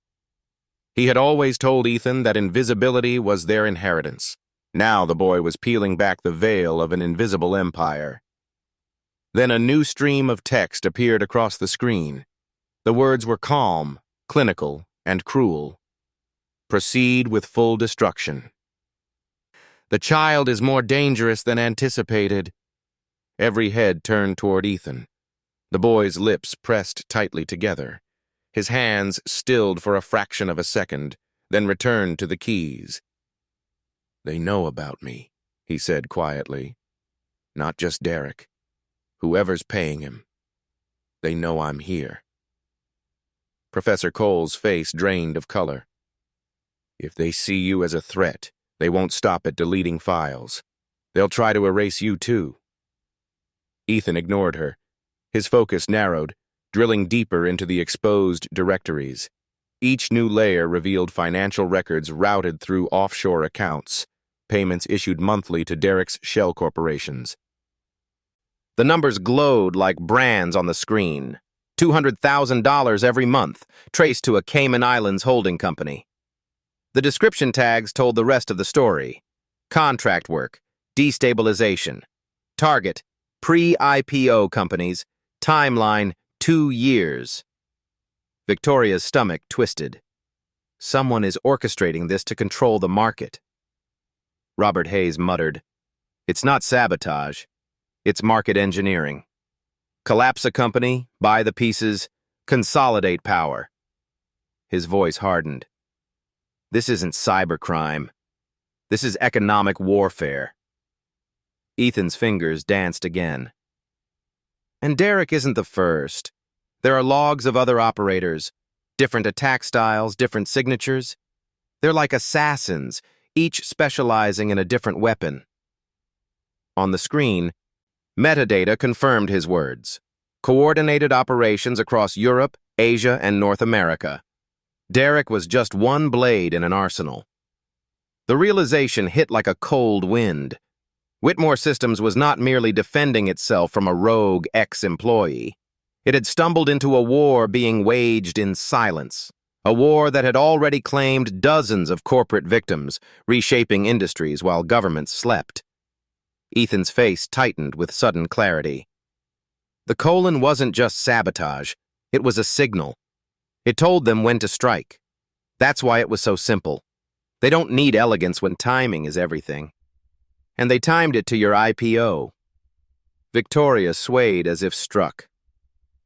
He had always told Ethan that invisibility was their inheritance. Now the boy was peeling back the veil of an invisible empire. Then a new stream of text appeared across the screen. The words were calm, clinical, and cruel. Proceed with full destruction. The child is more dangerous than anticipated. Every head turned toward Ethan. The boy's lips pressed tightly together. His hands stilled for a fraction of a second, then returned to the keys. They know about me, he said quietly. Not just Derek. Whoever's paying him. They know I'm here. Professor Cole's face drained of color. If they see you as a threat, they won't stop at deleting files. They'll try to erase you too. Ethan ignored her. His focus narrowed, drilling deeper into the exposed directories. Each new layer revealed financial records routed through offshore accounts, payments issued monthly to Derek's shell corporations. The numbers glowed like brands on the screen. $200,000 every month, traced to a Cayman Islands holding company. The description tags told the rest of the story. Contract work, destabilization. Target, pre-IPO companies. Timeline, 2 years. Victoria's stomach twisted. Someone is orchestrating this to control the market. Robert Hayes muttered, It's not sabotage. It's market engineering. Collapse a company, buy the pieces, consolidate power. His voice hardened. This isn't cybercrime. This is economic warfare. Ethan's fingers danced again. And Derek isn't the first. There are logs of other operators, different attack styles, different signatures. They're like assassins, each specializing in a different weapon. On the screen, metadata confirmed his words. Coordinated operations across Europe, Asia, and North America. Derek was just one blade in an arsenal. The realization hit like a cold wind. Whitmore Systems was not merely defending itself from a rogue ex-employee. It had stumbled into a war being waged in silence, a war that had already claimed dozens of corporate victims, reshaping industries while governments slept. Ethan's face tightened with sudden clarity. The colon wasn't just sabotage, it was a signal. It told them when to strike. That's why it was so simple. They don't need elegance when timing is everything. And they timed it to your IPO. Victoria swayed as if struck.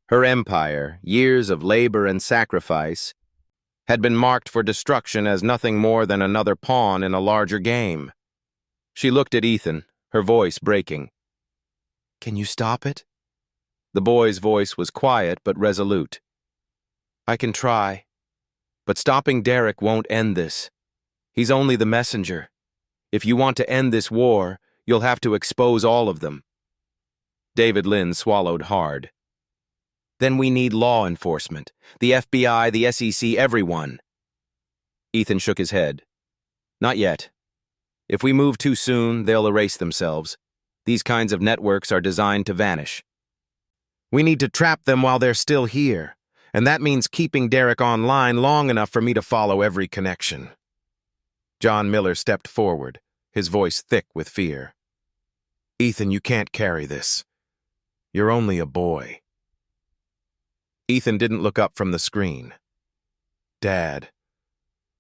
Her empire, years of labor and sacrifice, had been marked for destruction as nothing more than another pawn in a larger game. She looked at Ethan, her voice breaking. Can you stop it? The boy's voice was quiet but resolute. I can try, but stopping Derek won't end this. He's only the messenger. If you want to end this war, you'll have to expose all of them. David Lynn swallowed hard. Then we need law enforcement. The FBI, the SEC, everyone. Ethan shook his head. Not yet. If we move too soon, they'll erase themselves. These kinds of networks are designed to vanish. We need to trap them while they're still here, and that means keeping Derek online long enough for me to follow every connection. John Miller stepped forward, his voice thick with fear. Ethan, you can't carry this. You're only a boy. Ethan didn't look up from the screen. Dad,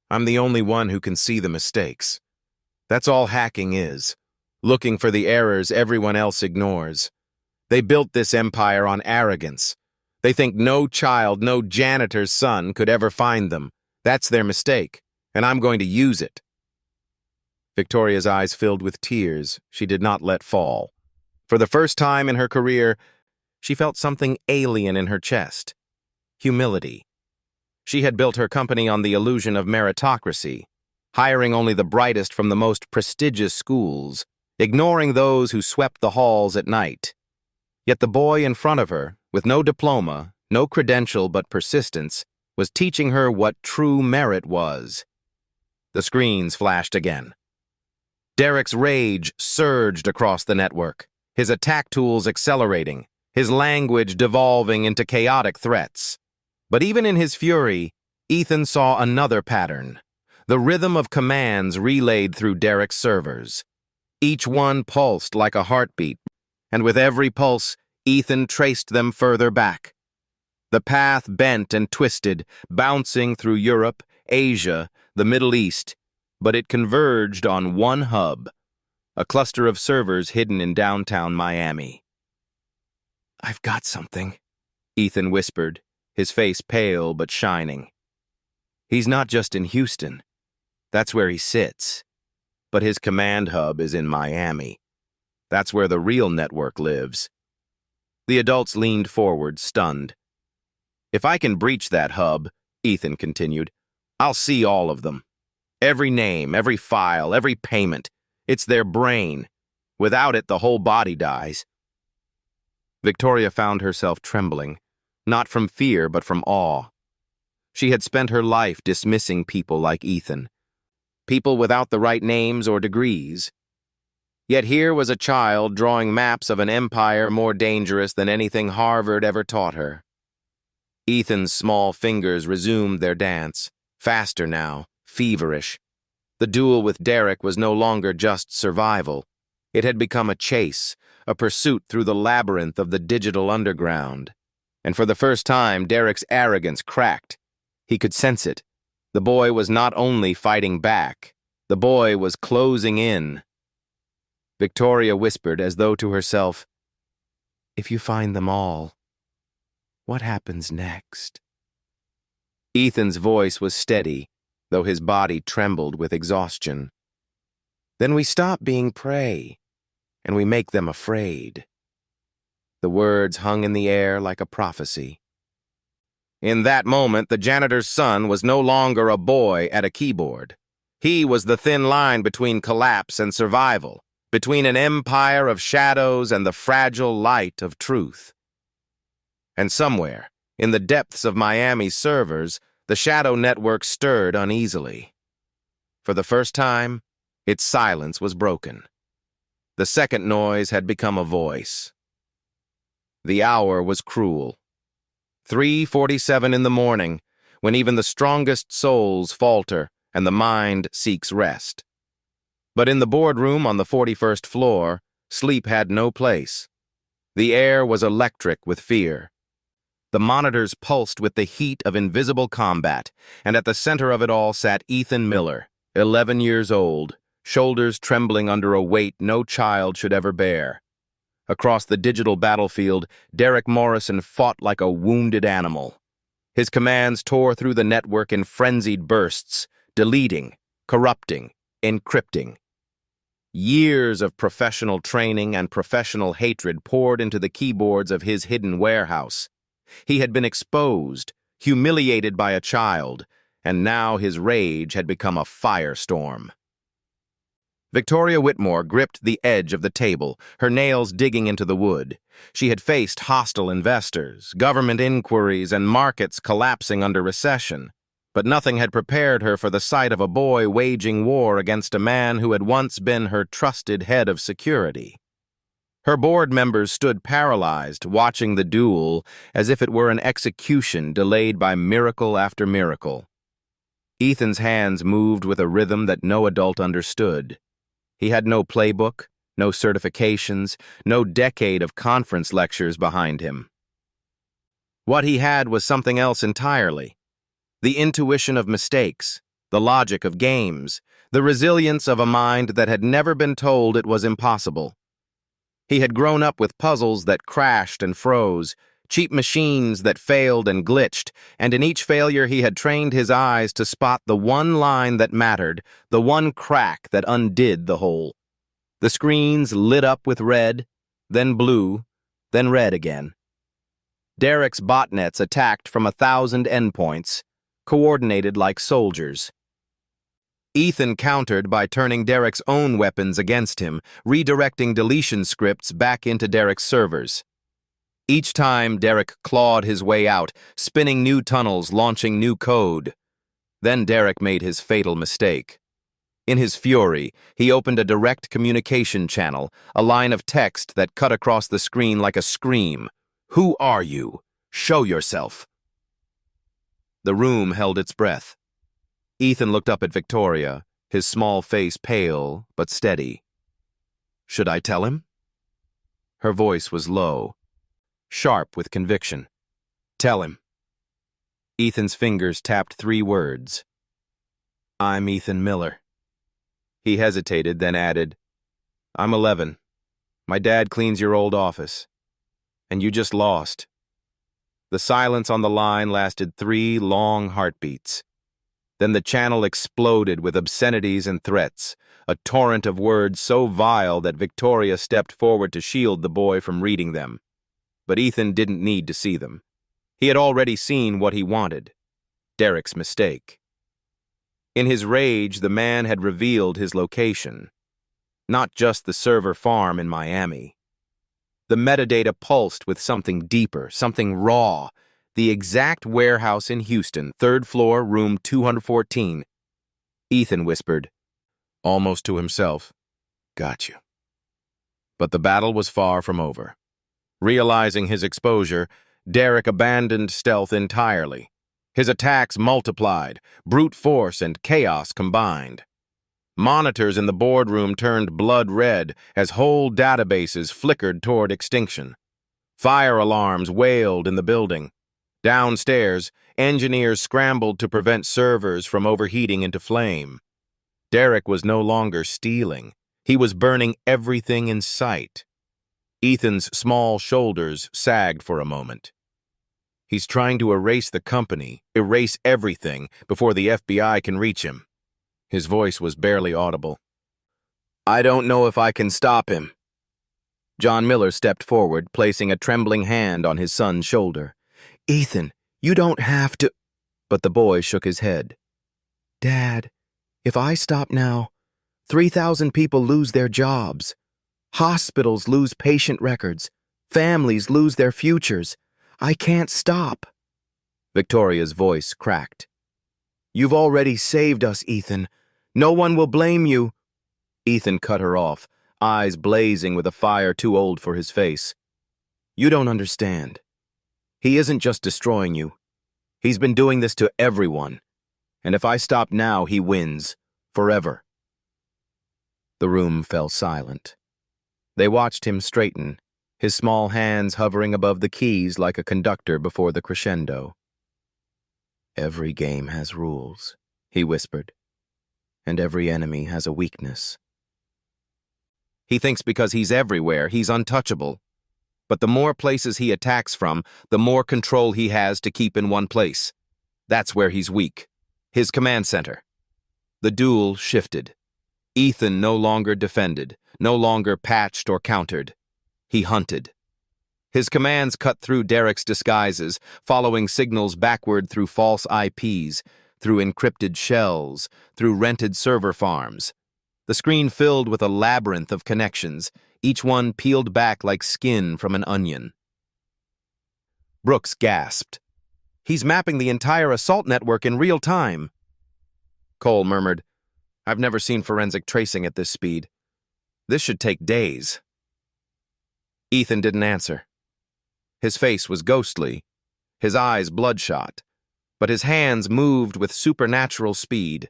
I'm the only one who can see the mistakes. That's all hacking is, looking for the errors everyone else ignores. They built this empire on arrogance. They think no child, no janitor's son could ever find them. That's their mistake, and I'm going to use it. Victoria's eyes filled with tears she did not let fall. For the first time in her career, she felt something alien in her chest. Humility. She had built her company on the illusion of meritocracy, hiring only the brightest from the most prestigious schools, ignoring those who swept the halls at night. Yet the boy in front of her, with no diploma, no credential but persistence, was teaching her what true merit was. The screens flashed again. Derek's rage surged across the network, his attack tools accelerating, his language devolving into chaotic threats. But even in his fury, Ethan saw another pattern, the rhythm of commands relayed through Derek's servers. Each one pulsed like a heartbeat, and with every pulse, Ethan traced them further back. The path bent and twisted, bouncing through Europe, Asia, the Middle East, but it converged on one hub, a cluster of servers hidden in downtown Miami. "I've got something," Ethan whispered, his face pale but shining. He's not just in Houston. That's where he sits. But his command hub is in Miami. That's where the real network lives. The adults leaned forward, stunned. "If I can breach that hub," Ethan continued, "I'll see all of them. Every name, every file, every payment. It's their brain. Without it, the whole body dies." Victoria found herself trembling, not from fear but from awe. She had spent her life dismissing people like Ethan, people without the right names or degrees. Yet here was a child drawing maps of an empire more dangerous than anything Harvard ever taught her. Ethan's small fingers resumed their dance, faster now, feverish. The duel with Derek was no longer just survival. It had become a chase, a pursuit through the labyrinth of the digital underground. And for the first time, Derek's arrogance cracked. He could sense it. The boy was not only fighting back, the boy was closing in. Victoria whispered as though to herself, "If you find them all, what happens next?" Ethan's voice was steady, though his body trembled with exhaustion. "Then we stop being prey, and we make them afraid." The words hung in the air like a prophecy. In that moment, the janitor's son was no longer a boy at a keyboard. He was the thin line between collapse and survival, between an empire of shadows and the fragile light of truth. And somewhere, in the depths of Miami's servers, the shadow network stirred uneasily. For the first time, its silence was broken. The second noise had become a voice. The hour was cruel. 3:47 in the morning, when even the strongest souls falter and the mind seeks rest. But in the boardroom on the 41st floor, sleep had no place. The air was electric with fear. The monitors pulsed with the heat of invisible combat, and at the center of it all sat Ethan Miller, 11 years old, shoulders trembling under a weight no child should ever bear. Across the digital battlefield, Derek Morrison fought like a wounded animal. His commands tore through the network in frenzied bursts, deleting, corrupting, encrypting. Years of professional training and professional hatred poured into the keyboards of his hidden warehouse. He had been exposed, humiliated by a child, and now his rage had become a firestorm. Victoria Whitmore gripped the edge of the table, her nails digging into the wood. She had faced hostile investors, government inquiries, and markets collapsing under recession. But nothing had prepared her for the sight of a boy waging war against a man who had once been her trusted head of security. Her board members stood paralyzed, watching the duel as if it were an execution delayed by miracle after miracle. Ethan's hands moved with a rhythm that no adult understood. He had no playbook, no certifications, no decade of conference lectures behind him. What he had was something else entirely. The intuition of mistakes, the logic of games, the resilience of a mind that had never been told it was impossible. He had grown up with puzzles that crashed and froze, cheap machines that failed and glitched, and in each failure he had trained his eyes to spot the one line that mattered, the one crack that undid the whole. The screens lit up with red, then blue, then red again. Derek's botnets attacked from 1,000 endpoints, coordinated like soldiers. Ethan countered by turning Derek's own weapons against him, redirecting deletion scripts back into Derek's servers. Each time, Derek clawed his way out, spinning new tunnels, launching new code. Then Derek made his fatal mistake. In his fury, he opened a direct communication channel, a line of text that cut across the screen like a scream. "Who are you? Show yourself." The room held its breath. Ethan looked up at Victoria, his small face pale but steady. "Should I tell him?" Her voice was low. sharp with conviction. "Tell him." Ethan's fingers tapped 3 words. "I'm Ethan Miller." He hesitated, then added, "I'm 11. My dad cleans your old office. And you just lost." The silence on the line lasted 3 long heartbeats. Then the channel exploded with obscenities and threats, a torrent of words so vile that Victoria stepped forward to shield the boy from reading them. But Ethan didn't need to see them. He had already seen what he wanted: Derek's mistake. In his rage, the man had revealed his location. Not just the server farm in Miami. The metadata pulsed with something deeper, something raw. The exact warehouse in Houston, 3rd floor, room 214. Ethan whispered, almost to himself, "Got you." But the battle was far from over. Realizing his exposure, Derek abandoned stealth entirely. His attacks multiplied, brute force and chaos combined. Monitors in the boardroom turned blood red as whole databases flickered toward extinction. Fire alarms wailed in the building. Downstairs, engineers scrambled to prevent servers from overheating into flame. Derek was no longer stealing. He was burning everything in sight. Ethan's small shoulders sagged for a moment. He's trying to erase the company, erase everything, before the FBI can reach him. His voice was barely audible. "I don't know if I can stop him." John Miller stepped forward, placing a trembling hand on his son's shoulder. "Ethan, you don't have to—" But the boy shook his head. "Dad, if I stop now, 3,000 people lose their jobs. Hospitals lose patient records. Families lose their futures. I can't stop." Victoria's voice cracked. "You've already saved us, Ethan. No one will blame you." Ethan cut her off, eyes blazing with a fire too old for his face. "You don't understand. He isn't just destroying you. He's been doing this to everyone. And if I stop now, he wins. Forever." The room fell silent. They watched him straighten, his small hands hovering above the keys like a conductor before the crescendo. "Every game has rules," he whispered, "and every enemy has a weakness." He thinks because he's everywhere, he's untouchable. But the more places he attacks from, the more control he has to keep in one place. That's where he's weak. His command center. The duel shifted. Ethan no longer defended, no longer patched or countered. He hunted. His commands cut through Derek's disguises, following signals backward through false IPs, through encrypted shells, through rented server farms. The screen filled with a labyrinth of connections, each one peeled back like skin from an onion. Brooks gasped. "He's mapping the entire assault network in real time." Cole murmured, "I've never seen forensic tracing at this speed. This should take days." Ethan didn't answer. His face was ghostly, his eyes bloodshot, but his hands moved with supernatural speed.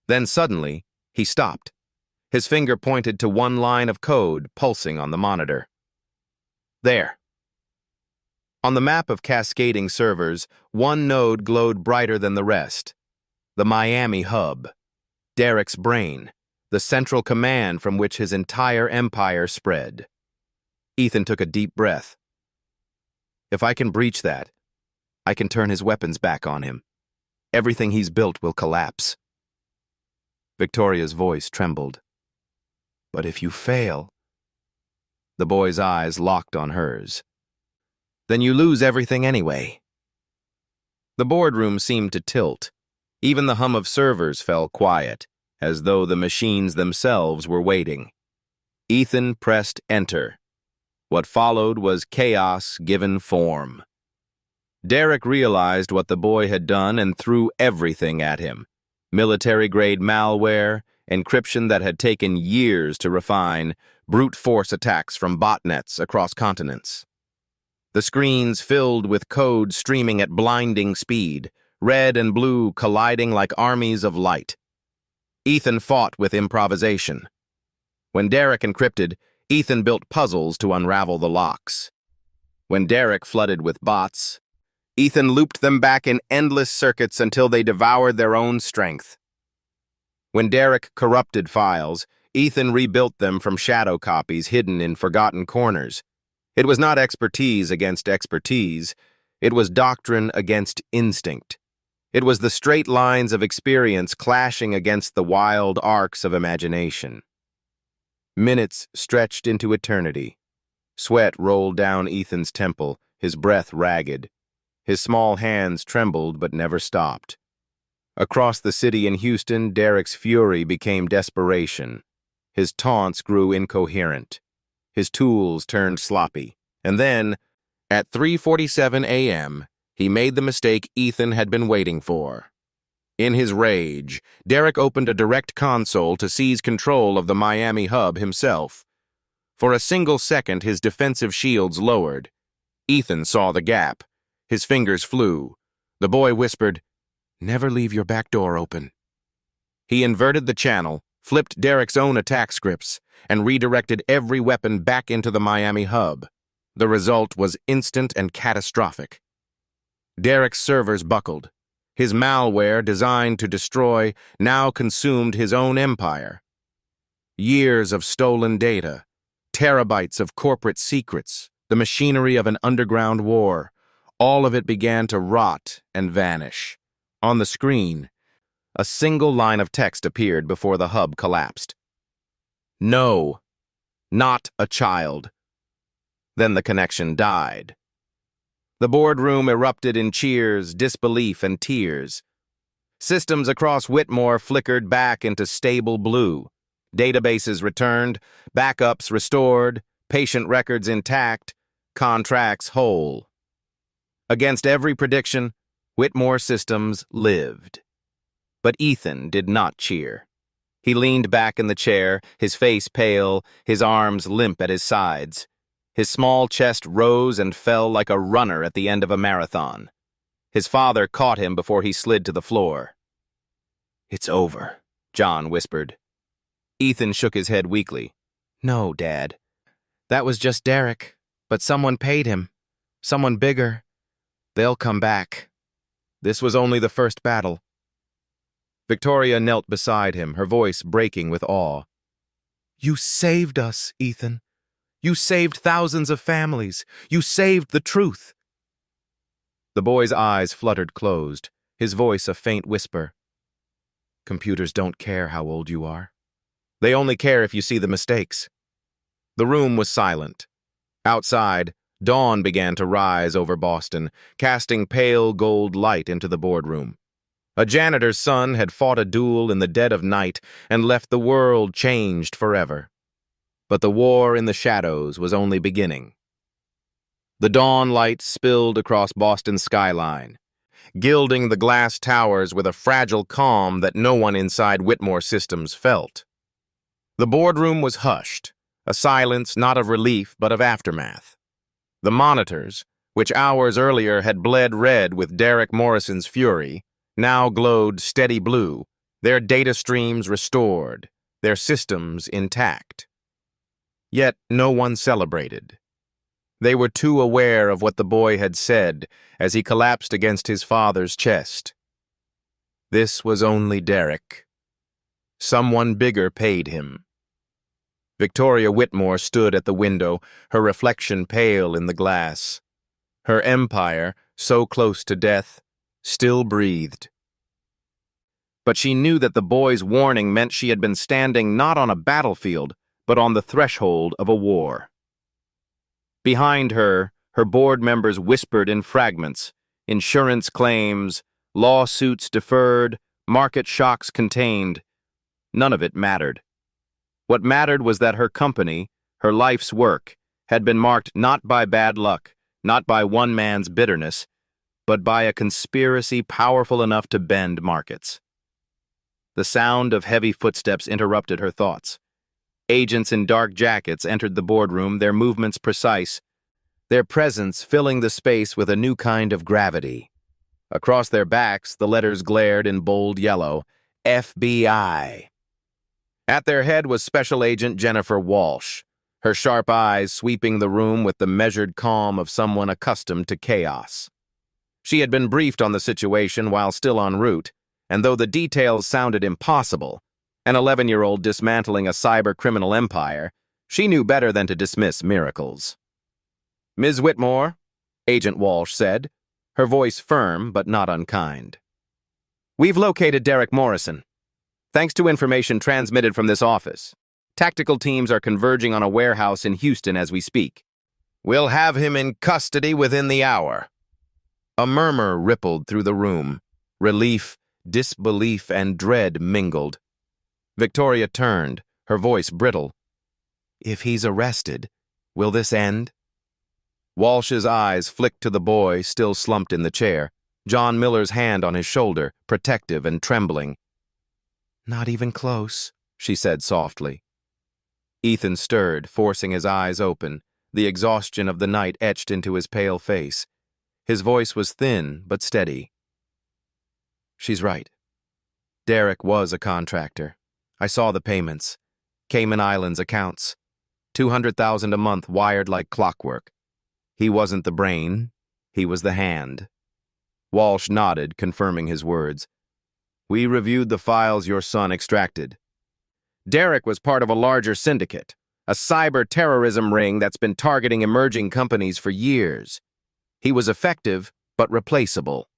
Then suddenly, he stopped. His finger pointed to one line of code pulsing on the monitor. There. On the map of cascading servers, one node glowed brighter than the rest. The Miami hub. Derek's brain. The central command from which his entire empire spread. Ethan took a deep breath. If I can breach that, I can turn his weapons back on him. Everything he's built will collapse. Victoria's voice trembled. But if you fail... The boy's eyes locked on hers. Then you lose everything anyway. The boardroom seemed to tilt. Even the hum of servers fell quiet, as though the machines themselves were waiting. Ethan pressed enter. What followed was chaos given form. Derek realized what the boy had done and threw everything at him. Military-grade malware, encryption that had taken years to refine, brute force attacks from botnets across continents. The screens filled with code streaming at blinding speed, red and blue colliding like armies of light. Ethan fought with improvisation. When Derek encrypted, Ethan built puzzles to unravel the locks. When Derek flooded with bots, Ethan looped them back in endless circuits until they devoured their own strength. When Derek corrupted files, Ethan rebuilt them from shadow copies hidden in forgotten corners. It was not expertise against expertise. It was doctrine against instinct. It was the straight lines of experience clashing against the wild arcs of imagination. Minutes stretched into eternity. Sweat rolled down Ethan's temple, his breath ragged. His small hands trembled but never stopped. Across the city in Houston, Derek's fury became desperation. His taunts grew incoherent. His tools turned sloppy. And then, at 3:47 a.m., he made the mistake Ethan had been waiting for. In his rage, Derek opened a direct console to seize control of the Miami hub himself. For a single second, his defensive shields lowered. Ethan saw the gap. His fingers flew. The boy whispered, "Never leave your back door open." He inverted the channel, flipped Derek's own attack scripts, and redirected every weapon back into the Miami hub. The result was instant and catastrophic. Derek's servers buckled. His malware, designed to destroy, now consumed his own empire. Years of stolen data, terabytes of corporate secrets, the machinery of an underground war, all of it began to rot and vanish. On the screen, a single line of text appeared before the hub collapsed. "No, not a child." Then the connection died. The boardroom erupted in cheers, disbelief, and tears. Systems across Whitmore flickered back into stable blue. Databases returned, backups restored, patient records intact, contracts whole. Against every prediction, Whitmore Systems lived. But Ethan did not cheer. He leaned back in the chair, his face pale, his arms limp at his sides. His small chest rose and fell like a runner at the end of a marathon. His father caught him before he slid to the floor. "It's over," John whispered. Ethan shook his head weakly. "No, Dad. That was just Derek, but someone paid him. Someone bigger. They'll come back. This was only the first battle." Victoria knelt beside him, her voice breaking with awe. "You saved us, Ethan. You saved thousands of families. You saved the truth." The boy's eyes fluttered closed, his voice a faint whisper. "Computers don't care how old you are. They only care if you see the mistakes." The room was silent. Outside, dawn began to rise over Boston, casting pale gold light into the boardroom. A janitor's son had fought a duel in the dead of night and left the world changed forever. But the war in the shadows was only beginning. The dawn light spilled across Boston's skyline, gilding the glass towers with a fragile calm that no one inside Whitmore Systems felt. The boardroom was hushed, a silence not of relief but of aftermath. The monitors, which hours earlier had bled red with Derek Morrison's fury, now glowed steady blue, their data streams restored, their systems intact. Yet no one celebrated. They were too aware of what the boy had said as he collapsed against his father's chest. This was only Derek. Someone bigger paid him. Victoria Whitmore stood at the window, her reflection pale in the glass. Her empire, so close to death, still breathed. But she knew that the boy's warning meant she had been standing not on a battlefield, but on the threshold of a war. Behind her, her board members whispered in fragments, insurance claims, lawsuits deferred, market shocks contained. None of it mattered. What mattered was that her company, her life's work, had been marked not by bad luck, not by one man's bitterness, but by a conspiracy powerful enough to bend markets. The sound of heavy footsteps interrupted her thoughts. Agents in dark jackets entered the boardroom, their movements precise, their presence filling the space with a new kind of gravity. Across their backs, the letters glared in bold yellow, FBI. At their head was Special Agent Jennifer Walsh. her sharp eyes sweeping the room with the measured calm of someone accustomed to chaos. She had been briefed on the situation while still en route, and though the details sounded impossible, an 11-year-old dismantling a cyber-criminal empire, she knew better than to dismiss miracles. "Ms. Whitmore," Agent Walsh said, her voice firm but not unkind. "We've located Derek Morrison. Thanks to information transmitted from this office, tactical teams are converging on a warehouse in Houston as we speak. We'll have him in custody within the hour." A murmur rippled through the room. Relief, disbelief, and dread mingled. Victoria turned, her voice brittle. "If he's arrested, will this end?" Walsh's eyes flicked to the boy still slumped in the chair, John Miller's hand on his shoulder, protective and trembling. "Not even close," she said softly. Ethan stirred, forcing his eyes open, the exhaustion of the night etched into his pale face. His voice was thin but steady. "She's right. Derek was a contractor. I saw the payments. Cayman Islands accounts. 200,000 a month wired like clockwork. He wasn't the brain. He was the hand." Walsh nodded, confirming his words. "We reviewed the files your son extracted. Derek was part of a larger syndicate, a cyber-terrorism ring that's been targeting emerging companies for years. He was effective, but replaceable.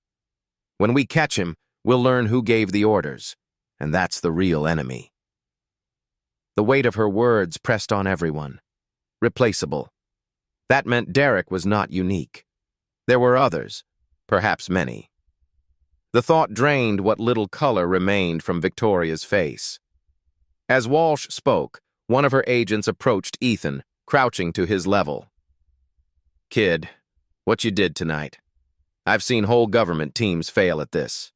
When we catch him, we'll learn who gave the orders, and that's the real enemy." The weight of her words pressed on everyone. Replaceable. That meant Derek was not unique. There were others, perhaps many. The thought drained what little color remained from Victoria's face. As Walsh spoke, one of her agents approached Ethan, crouching to his level. "Kid, what you did tonight. I've seen whole government teams fail at this.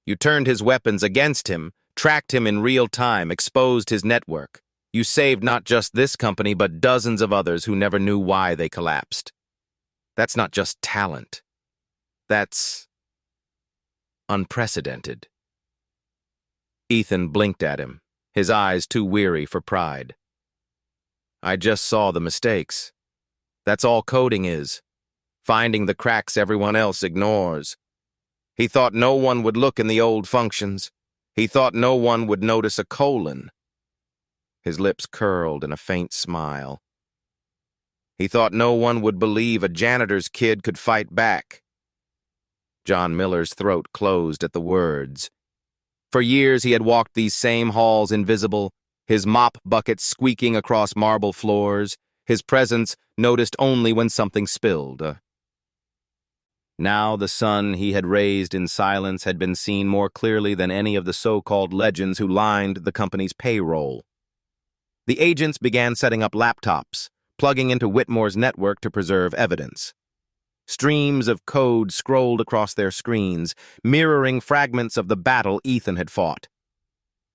You turned his weapons against him, tracked him in real time, exposed his network. You saved not just this company, but dozens of others who never knew why they collapsed. That's not just talent. That's unprecedented." Ethan blinked at him, his eyes too weary for pride. "I just saw the mistakes. That's all coding is. Finding the cracks everyone else ignores. He thought no one would look in the old functions. He thought no one would notice a colon." His lips curled in a faint smile. "He thought no one would believe a janitor's kid could fight back." John Miller's throat closed at the words. For years he had walked these same halls invisible, his mop bucket squeaking across marble floors, his presence noticed only when something spilled. Now the son he had raised in silence had been seen more clearly than any of the so-called legends who lined the company's payroll. The agents began setting up laptops, plugging into Whitmore's network to preserve evidence. Streams of code scrolled across their screens, mirroring fragments of the battle Ethan had fought.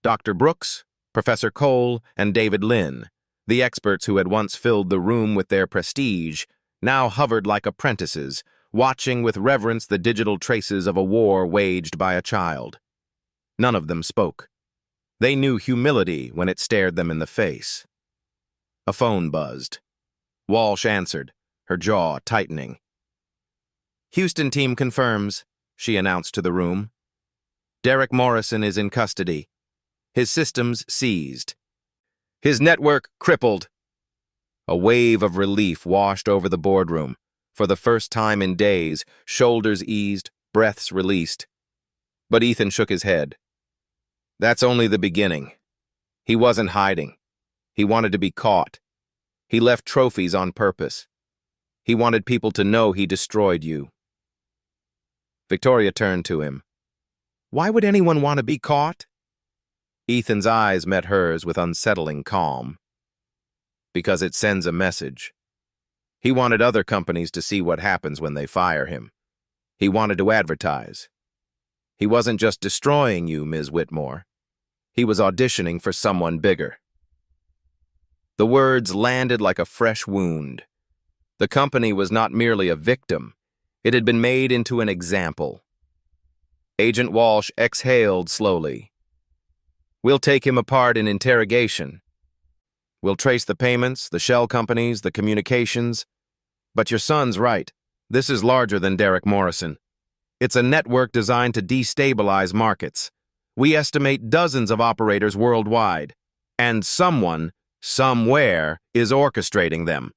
Dr. Brooks, Professor Cole, and David Lynn, the experts who had once filled the room with their prestige, now hovered like apprentices, watching with reverence the digital traces of a war waged by a child. None of them spoke. They knew humility when it stared them in the face. A phone buzzed. Walsh answered, her jaw tightening. "Houston team confirms," she announced to the room. "Derek Morrison is in custody. His systems seized. His network crippled." A wave of relief washed over the boardroom. For the first time in days, shoulders eased, breaths released. But Ethan shook his head. "That's only the beginning. He wasn't hiding. He wanted to be caught. He left trophies on purpose. He wanted people to know he destroyed you." Victoria turned to him. "Why would anyone want to be caught?" Ethan's eyes met hers with unsettling calm. "Because it sends a message. He wanted other companies to see what happens when they fire him. He wanted to advertise. He wasn't just destroying you, Ms. Whitmore. He was auditioning for someone bigger." The words landed like a fresh wound. The company was not merely a victim. It had been made into an example. Agent Walsh exhaled slowly. "We'll take him apart in interrogation." We'll trace the payments, the shell companies, the communications. But your son's right. This is larger than Derek Morrison. It's a network designed to destabilize markets. We estimate dozens of operators worldwide, and someone, somewhere, is orchestrating them.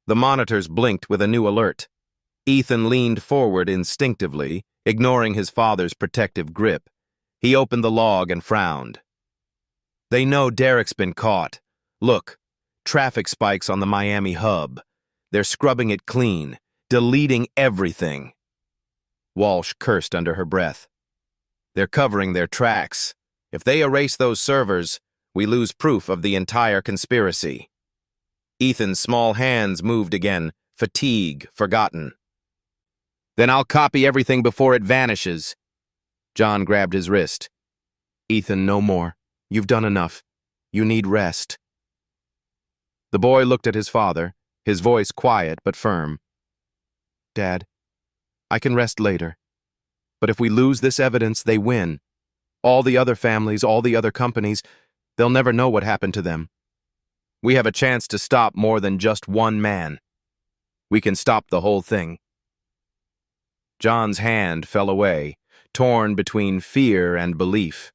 The monitors blinked with a new alert. Ethan leaned forward instinctively, ignoring his father's protective grip. He opened the log and frowned. They know Derek's been caught. Look, traffic spikes on the Miami hub. They're scrubbing it clean, deleting everything. Walsh cursed under her breath. They're covering their tracks. If they erase those servers, we lose proof of the entire conspiracy. Ethan's small hands moved again, fatigue forgotten. Then I'll copy everything before it vanishes. John grabbed his wrist. Ethan, no more. You've done enough. You need rest. The boy looked at his father, his voice quiet but firm. Dad, I can rest later. But if we lose this evidence, they win. All the other families, all the other companies, they'll never know what happened to them. We have a chance to stop more than just one man. We can stop the whole thing. John's hand fell away, torn between fear and belief.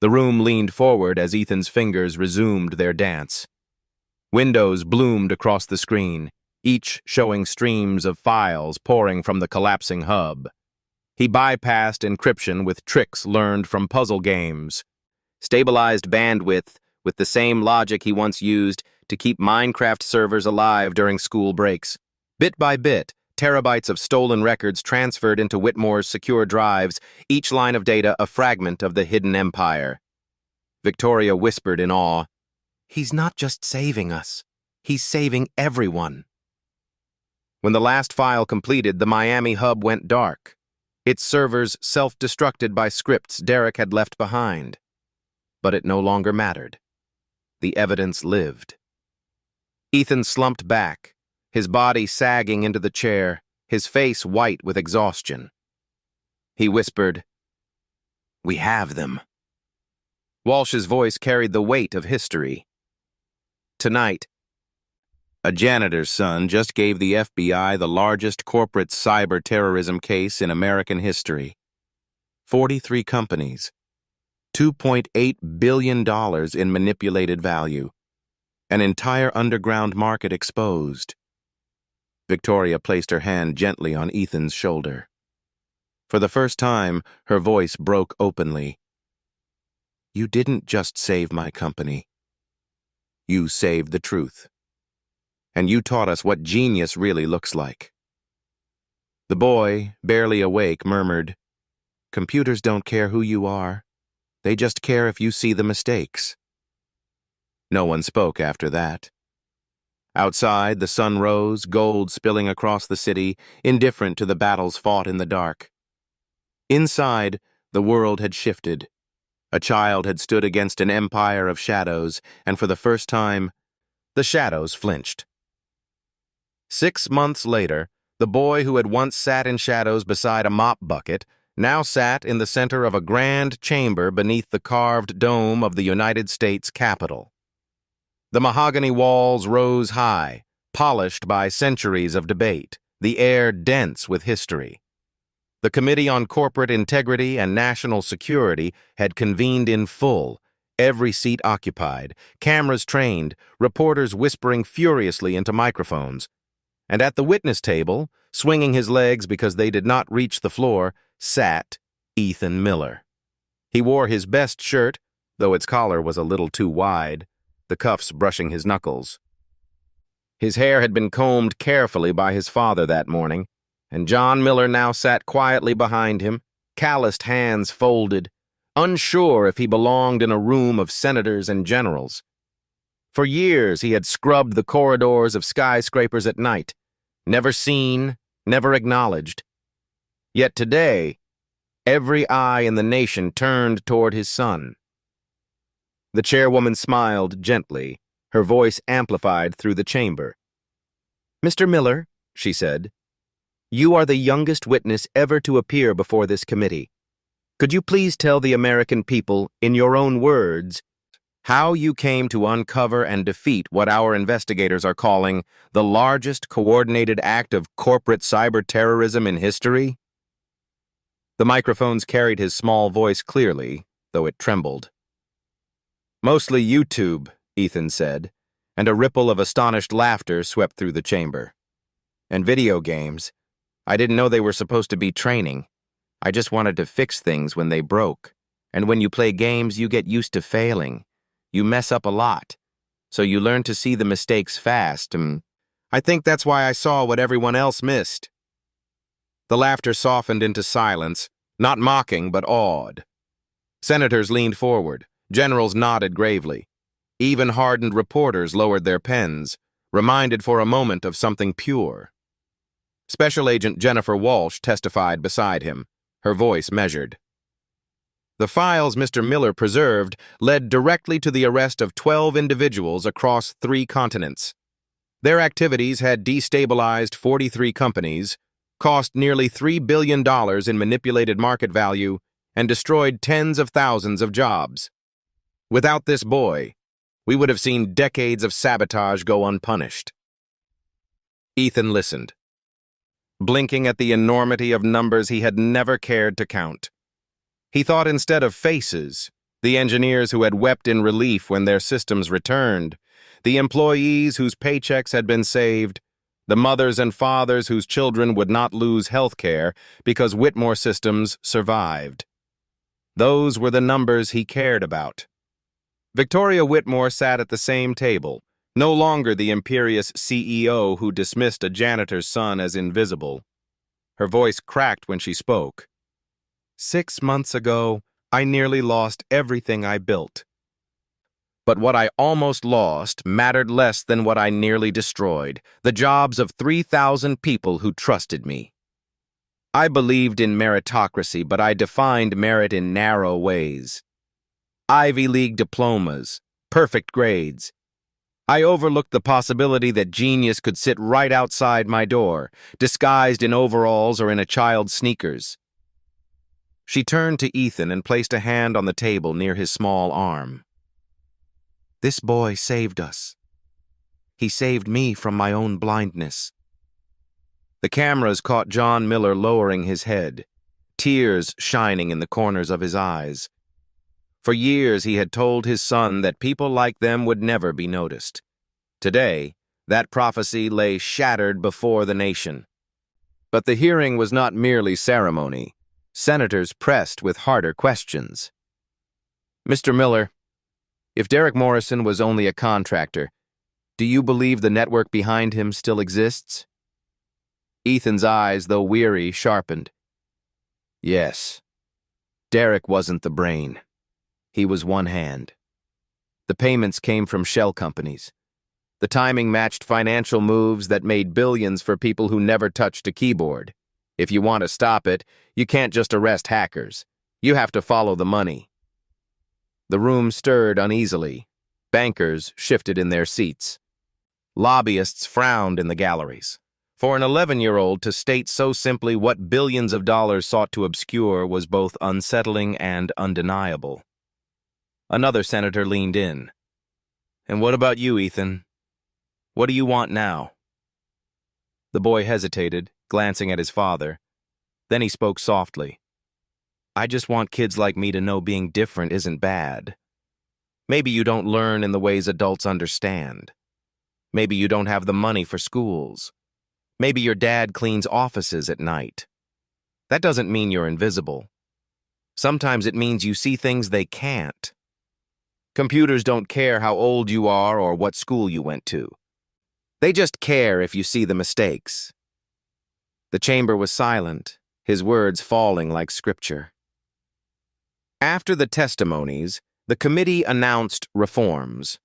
The room leaned forward as Ethan's fingers resumed their dance. Windows bloomed across the screen, each showing streams of files pouring from the collapsing hub. He bypassed encryption with tricks learned from puzzle games, stabilized bandwidth with the same logic he once used to keep Minecraft servers alive during school breaks. Bit by bit, terabytes of stolen records transferred into Whitmore's secure drives, each line of data a fragment of the hidden empire. Victoria whispered in awe, "He's not just saving us. He's saving everyone." When the last file completed, the Miami hub went dark. Its servers self-destructed by scripts Derek had left behind. But it no longer mattered. The evidence lived. Ethan slumped back, his body sagging into the chair, his face white with exhaustion. He whispered, "We have them." Walsh's voice carried the weight of history. Tonight, a janitor's son just gave the FBI the largest corporate cyber terrorism case in American history. 43 companies, $2.8 billion in manipulated value, an entire underground market exposed. Victoria placed her hand gently on Ethan's shoulder. For the first time, her voice broke openly. "You didn't just save my company. You saved the truth. And you taught us what genius really looks like." The boy, barely awake, murmured, "Computers don't care who you are. They just care if you see the mistakes." No one spoke after that. Outside, the sun rose, gold spilling across the city, indifferent to the battles fought in the dark. Inside, the world had shifted. A child had stood against an empire of shadows, and for the first time, the shadows flinched. 6 months later, the boy who had once sat in shadows beside a mop bucket now sat in the center of a grand chamber beneath the carved dome of the United States Capitol. The mahogany walls rose high, polished by centuries of debate, the air dense with history. The Committee on Corporate Integrity and National Security had convened in full, every seat occupied, cameras trained, reporters whispering furiously into microphones. And at the witness table, swinging his legs because they did not reach the floor, sat Ethan Miller. He wore his best shirt, though its collar was a little too wide, the cuffs brushing his knuckles. His hair had been combed carefully by his father that morning, and John Miller now sat quietly behind him, calloused hands folded, unsure if he belonged in a room of senators and generals. For years he had scrubbed the corridors of skyscrapers at night, never seen, never acknowledged. Yet today, every eye in the nation turned toward his son. The chairwoman smiled gently, her voice amplified through the chamber. "Mr. Miller," she said, "you are the youngest witness ever to appear before this committee. Could you please tell the American people, in your own words, How you came to uncover and defeat what our investigators are calling the largest coordinated act of corporate cyber terrorism in history? The microphones carried his small voice clearly, though it trembled. Mostly YouTube, Ethan said, and a ripple of astonished laughter swept through the chamber. And video games. I didn't know they were supposed to be training. I just wanted to fix things when they broke. And when you play games, you get used to failing. You mess up a lot. So you learn to see the mistakes fast. I think that's why I saw what everyone else missed. The laughter softened into silence, not mocking but awed. Senators leaned forward. Generals nodded gravely. Even hardened reporters lowered their pens, reminded for a moment of something pure. Special Agent Jennifer Walsh testified beside him, her voice measured. The files Mr. Miller preserved led directly to the arrest of 12 individuals across 3 continents. Their activities had destabilized 43 companies, cost nearly $3 billion in manipulated market value, and destroyed tens of thousands of jobs. Without this boy, we would have seen decades of sabotage go unpunished. Ethan listened, blinking at the enormity of numbers he had never cared to count. He thought instead of faces, the engineers who had wept in relief when their systems returned, the employees whose paychecks had been saved, the mothers and fathers whose children would not lose health care because Whitmore systems survived. Those were the numbers he cared about. Victoria Whitmore sat at the same table, no longer the imperious CEO who dismissed a janitor's son as invisible. Her voice cracked when she spoke. 6 months ago, I nearly lost everything I built. But what I almost lost mattered less than what I nearly destroyed, the jobs of 3,000 people who trusted me. I believed in meritocracy, but I defined merit in narrow ways. Ivy League diplomas, perfect grades. I overlooked the possibility that genius could sit right outside my door, disguised in overalls or in a child's sneakers. She turned to Ethan and placed a hand on the table near his small arm. This boy saved us. He saved me from my own blindness. The cameras caught John Miller lowering his head, tears shining in the corners of his eyes. For years he had told his son that people like them would never be noticed. Today, that prophecy lay shattered before the nation. But the hearing was not merely ceremony. Senators pressed with harder questions. Mr. Miller, if Derek Morrison was only a contractor, do you believe the network behind him still exists? Ethan's eyes, though weary, sharpened. Yes. Derek wasn't the brain. He was one hand. The payments came from shell companies. The timing matched financial moves that made billions for people who never touched a keyboard. If you want to stop it, you can't just arrest hackers. You have to follow the money. The room stirred uneasily. Bankers shifted in their seats. Lobbyists frowned in the galleries. For an 11-year-old to state so simply what billions of dollars sought to obscure was both unsettling and undeniable. Another senator leaned in. And what about you, Ethan? What do you want now? The boy hesitated, glancing at his father. Then he spoke softly. I just want kids like me to know being different isn't bad. Maybe you don't learn in the ways adults understand. Maybe you don't have the money for schools. Maybe your dad cleans offices at night. That doesn't mean you're invisible. Sometimes it means you see things they can't. Computers don't care how old you are or what school you went to. They just care if you see the mistakes. The chamber was silent, his words falling like scripture. After the testimonies, the committee announced reforms.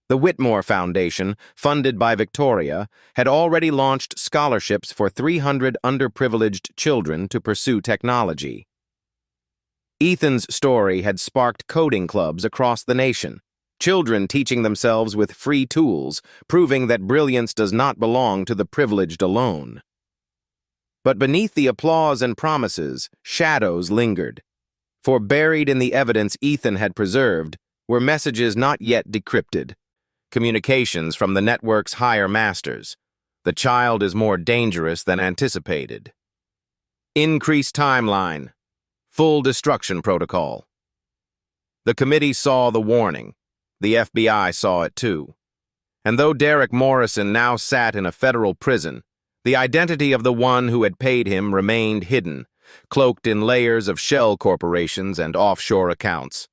The Whitmore Foundation, funded by Victoria, had already launched scholarships for 300 underprivileged children to pursue technology. Ethan's story had sparked coding clubs across the nation, children teaching themselves with free tools, proving that brilliance does not belong to the privileged alone. But beneath the applause and promises, shadows lingered. For buried in the evidence Ethan had preserved, were messages not yet decrypted, communications from the network's higher masters. The child is more dangerous than anticipated. Increased timeline. Full destruction protocol. The committee saw the warning. The FBI saw it too. And though Derek Morrison now sat in a federal prison, the identity of the one who had paid him remained hidden, cloaked in layers of shell corporations and offshore accounts.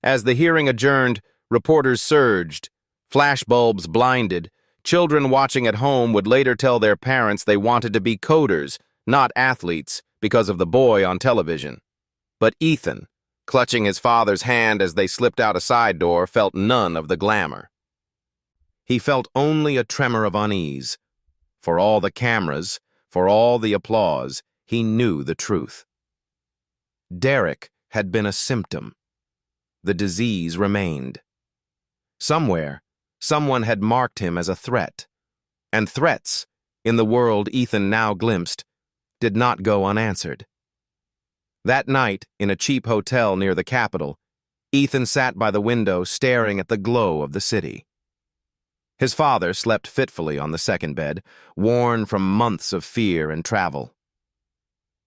As the hearing adjourned, reporters surged. Flashbulbs blinded. Children watching at home would later tell their parents they wanted to be coders, not athletes, because of the boy on television. But Ethan, clutching his father's hand as they slipped out a side door, felt none of the glamour. He felt only a tremor of unease. For all the cameras, for all the applause, he knew the truth. Derek had been a symptom. The disease remained. Somewhere, someone had marked him as a threat. And threats, in the world Ethan now glimpsed, did not go unanswered. That night, in a cheap hotel near the capital, Ethan sat by the window staring at the glow of the city. His father slept fitfully on the second bed, worn from months of fear and travel.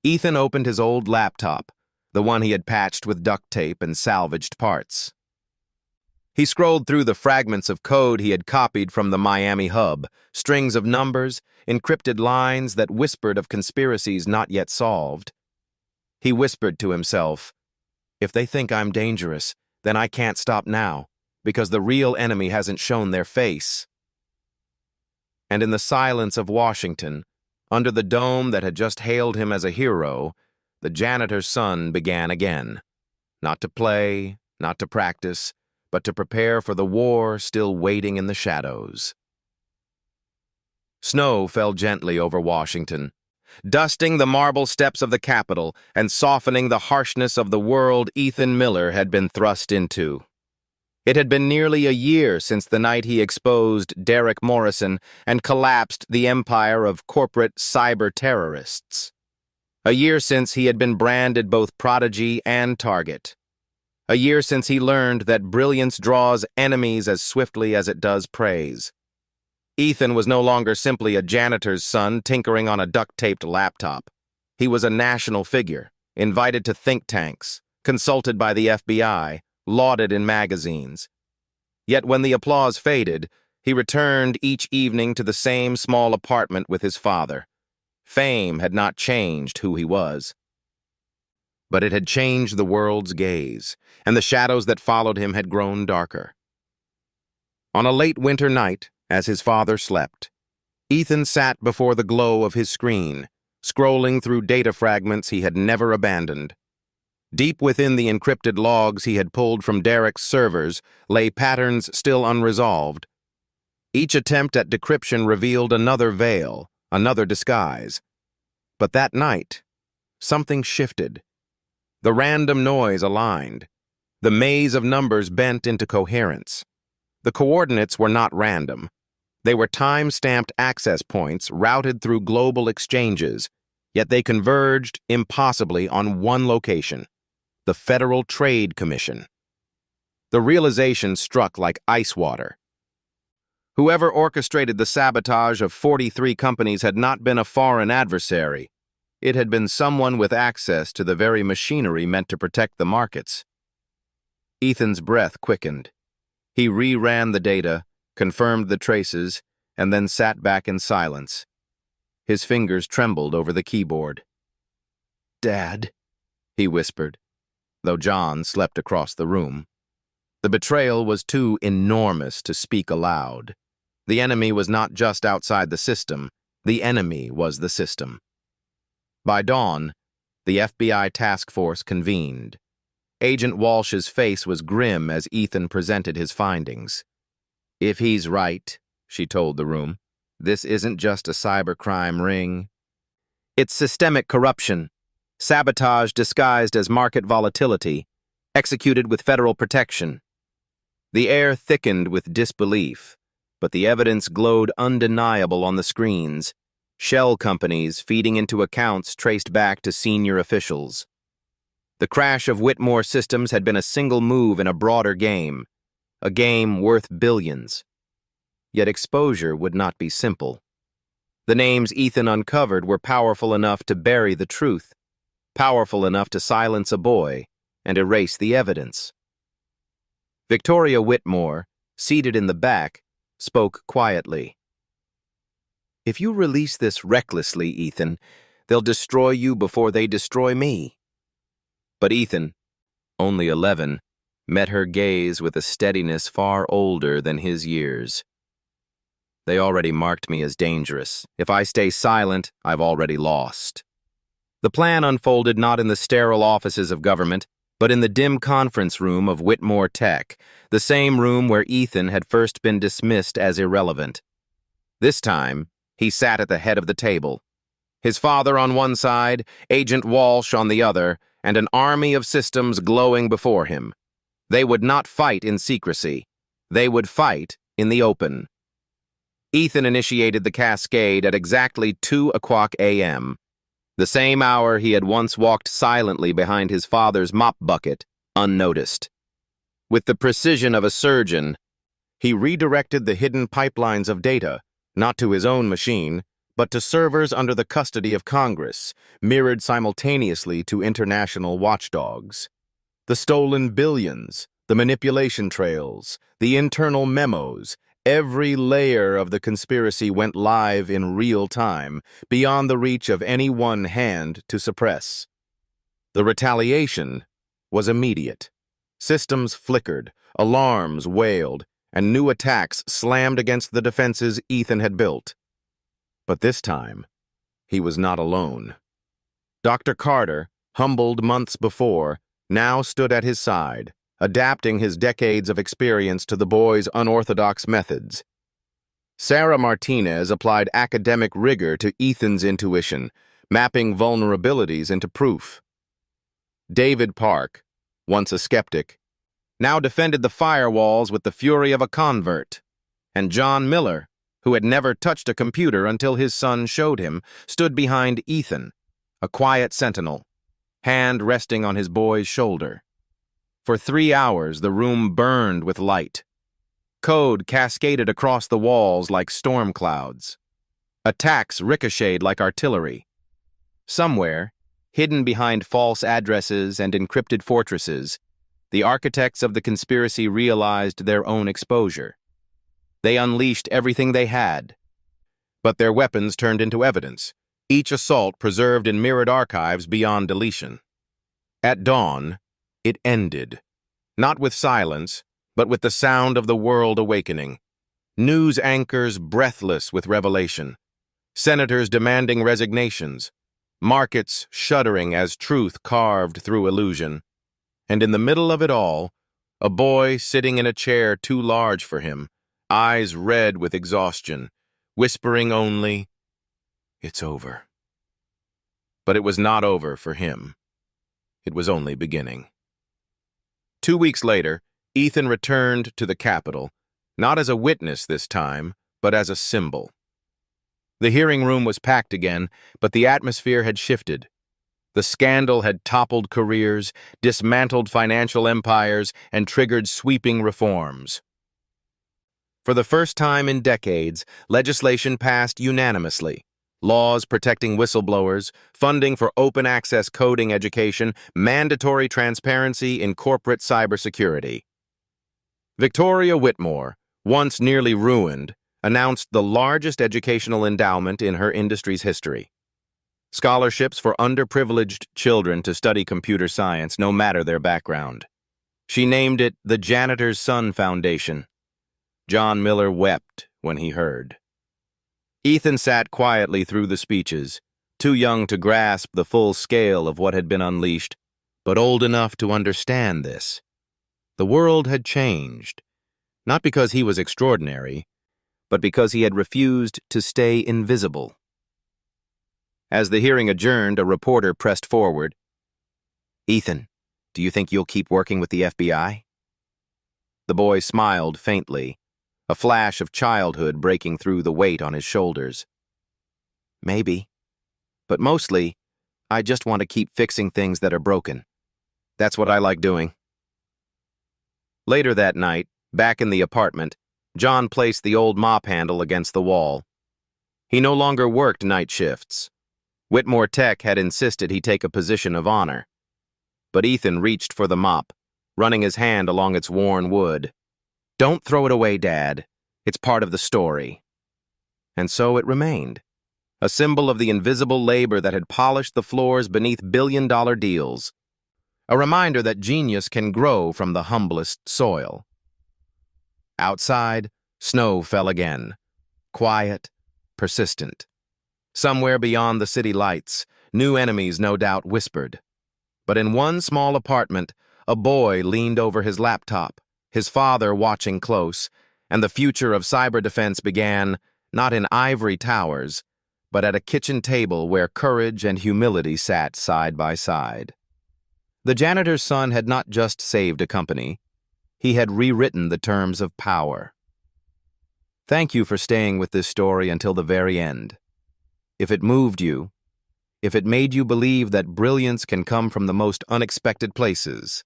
Ethan opened his old laptop, the one he had patched with duct tape and salvaged parts. He scrolled through the fragments of code he had copied from the Miami hub, strings of numbers, encrypted lines that whispered of conspiracies not yet solved. He whispered to himself, "If they think I'm dangerous, then I can't stop now, because the real enemy hasn't shown their face." And in the silence of Washington, under the dome that had just hailed him as a hero, the janitor's son began again. Not to play, not to practice, but to prepare for the war still waiting in the shadows. Snow fell gently over Washington, dusting the marble steps of the Capitol and softening the harshness of the world Ethan Miller had been thrust into. It had been nearly a year since the night he exposed Derek Morrison and collapsed the empire of corporate cyber terrorists. A year since he had been branded both prodigy and target. A year since he learned that brilliance draws enemies as swiftly as it does praise. Ethan was no longer simply a janitor's son tinkering on a duct-taped laptop. He was a national figure, invited to think tanks, consulted by the FBI, lauded in magazines. Yet when the applause faded, he returned each evening to the same small apartment with his father. Fame had not changed who he was. But it had changed the world's gaze, and the shadows that followed him had grown darker. On a late winter night, as his father slept, Ethan sat before the glow of his screen, scrolling through data fragments he had never abandoned. Deep within the encrypted logs he had pulled from Derek's servers lay patterns still unresolved. Each attempt at decryption revealed another veil, another disguise. But that night, something shifted. The random noise aligned. The maze of numbers bent into coherence. The coordinates were not random. They were time-stamped access points routed through global exchanges, yet they converged impossibly on one location: the Federal Trade Commission. The realization struck like ice water. Whoever orchestrated the sabotage of 43 companies had not been a foreign adversary. It had been someone with access to the very machinery meant to protect the markets. Ethan's breath quickened. He reran the data, confirmed the traces, and then sat back in silence. His fingers trembled over the keyboard. "Dad," he whispered, though John slept across the room. The betrayal was too enormous to speak aloud. The enemy was not just outside the system. The enemy was the system. By dawn, the FBI task force convened. Agent Walsh's face was grim as Ethan presented his findings. "If he's right," she told the room, "this isn't just a cybercrime ring. It's systemic corruption, sabotage disguised as market volatility, executed with federal protection." The air thickened with disbelief, but the evidence glowed undeniable on the screens. Shell companies feeding into accounts traced back to senior officials. The crash of Whitmore Systems had been a single move in a broader game, a game worth billions. Yet exposure would not be simple. The names Ethan uncovered were powerful enough to bury the truth, powerful enough to silence a boy and erase the evidence. Victoria Whitmore, seated in the back, spoke quietly. "If you release this recklessly, Ethan, they'll destroy you before they destroy me." But Ethan, only 11, met her gaze with a steadiness far older than his years. "They already marked me as dangerous. If I stay silent, I've already lost." The plan unfolded not in the sterile offices of government, but in the dim conference room of Whitmore Tech, the same room where Ethan had first been dismissed as irrelevant. This time, he sat at the head of the table. His father on one side, Agent Walsh on the other, and an army of systems glowing before him. They would not fight in secrecy. They would fight in the open. Ethan initiated the cascade at exactly 2:00 a.m., the same hour he had once walked silently behind his father's mop bucket, unnoticed. With the precision of a surgeon, he redirected the hidden pipelines of data, not to his own machine, but to servers under the custody of Congress, mirrored simultaneously to international watchdogs. The stolen billions, the manipulation trails, the internal memos, every layer of the conspiracy went live in real time, beyond the reach of any one hand to suppress. The retaliation was immediate. Systems flickered, alarms wailed, and new attacks slammed against the defenses Ethan had built. But this time, he was not alone. Dr. Carter, humbled months before, now stood at his side, adapting his decades of experience to the boy's unorthodox methods. Sarah Martinez applied academic rigor to Ethan's intuition, mapping vulnerabilities into proof. David Park, once a skeptic, now defended the firewalls with the fury of a convert. And John Miller, who had never touched a computer until his son showed him, stood behind Ethan, a quiet sentinel, hand resting on his boy's shoulder. For 3 hours, the room burned with light. Code cascaded across the walls like storm clouds. Attacks ricocheted like artillery. Somewhere, hidden behind false addresses and encrypted fortresses, the architects of the conspiracy realized their own exposure. They unleashed everything they had. But their weapons turned into evidence, each assault preserved in mirrored archives beyond deletion. At dawn, it ended, not with silence, but with the sound of the world awakening. News anchors breathless with revelation, senators demanding resignations, markets shuddering as truth carved through illusion. And in the middle of it all, a boy sitting in a chair too large for him, eyes red with exhaustion, whispering only, "It's over." But it was not over for him. It was only beginning. 2 weeks later, Ethan returned to the Capitol, not as a witness this time, but as a symbol. The hearing room was packed again, but the atmosphere had shifted. The scandal had toppled careers, dismantled financial empires, and triggered sweeping reforms. For the first time in decades, legislation passed unanimously. Laws protecting whistleblowers, funding for open-access coding education, mandatory transparency in corporate cybersecurity. Victoria Whitmore, once nearly ruined, announced the largest educational endowment in her industry's history. Scholarships for underprivileged children to study computer science, no matter their background. She named it the Janitor's Son Foundation. John Miller wept when he heard. Ethan sat quietly through the speeches, too young to grasp the full scale of what had been unleashed, but old enough to understand this. The world had changed, not because he was extraordinary, but because he had refused to stay invisible. As the hearing adjourned, a reporter pressed forward. "Ethan, do you think you'll keep working with the FBI?" The boy smiled faintly, a flash of childhood breaking through the weight on his shoulders. "Maybe. But mostly, I just want to keep fixing things that are broken. That's what I like doing. Later that night, back in the apartment, John placed the old mop handle against the wall. He no longer worked night shifts. Whitmore Tech had insisted he take a position of honor. But Ethan reached for the mop, running his hand along its worn wood. "Don't throw it away, Dad. It's part of the story." And so it remained, a symbol of the invisible labor that had polished the floors beneath billion-dollar deals, a reminder that genius can grow from the humblest soil. Outside, snow fell again, quiet, persistent. Somewhere beyond the city lights, new enemies no doubt whispered. But in one small apartment, a boy leaned over his laptop, his father watching close, and the future of cyber defense began, not in ivory towers, but at a kitchen table where courage and humility sat side by side. The janitor's son had not just saved a company, he had rewritten the terms of power. Thank you for staying with this story until the very end. If it moved you, if it made you believe that brilliance can come from the most unexpected places,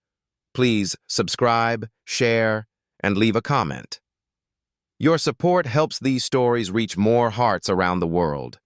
please subscribe, share, and leave a comment. Your support helps these stories reach more hearts around the world.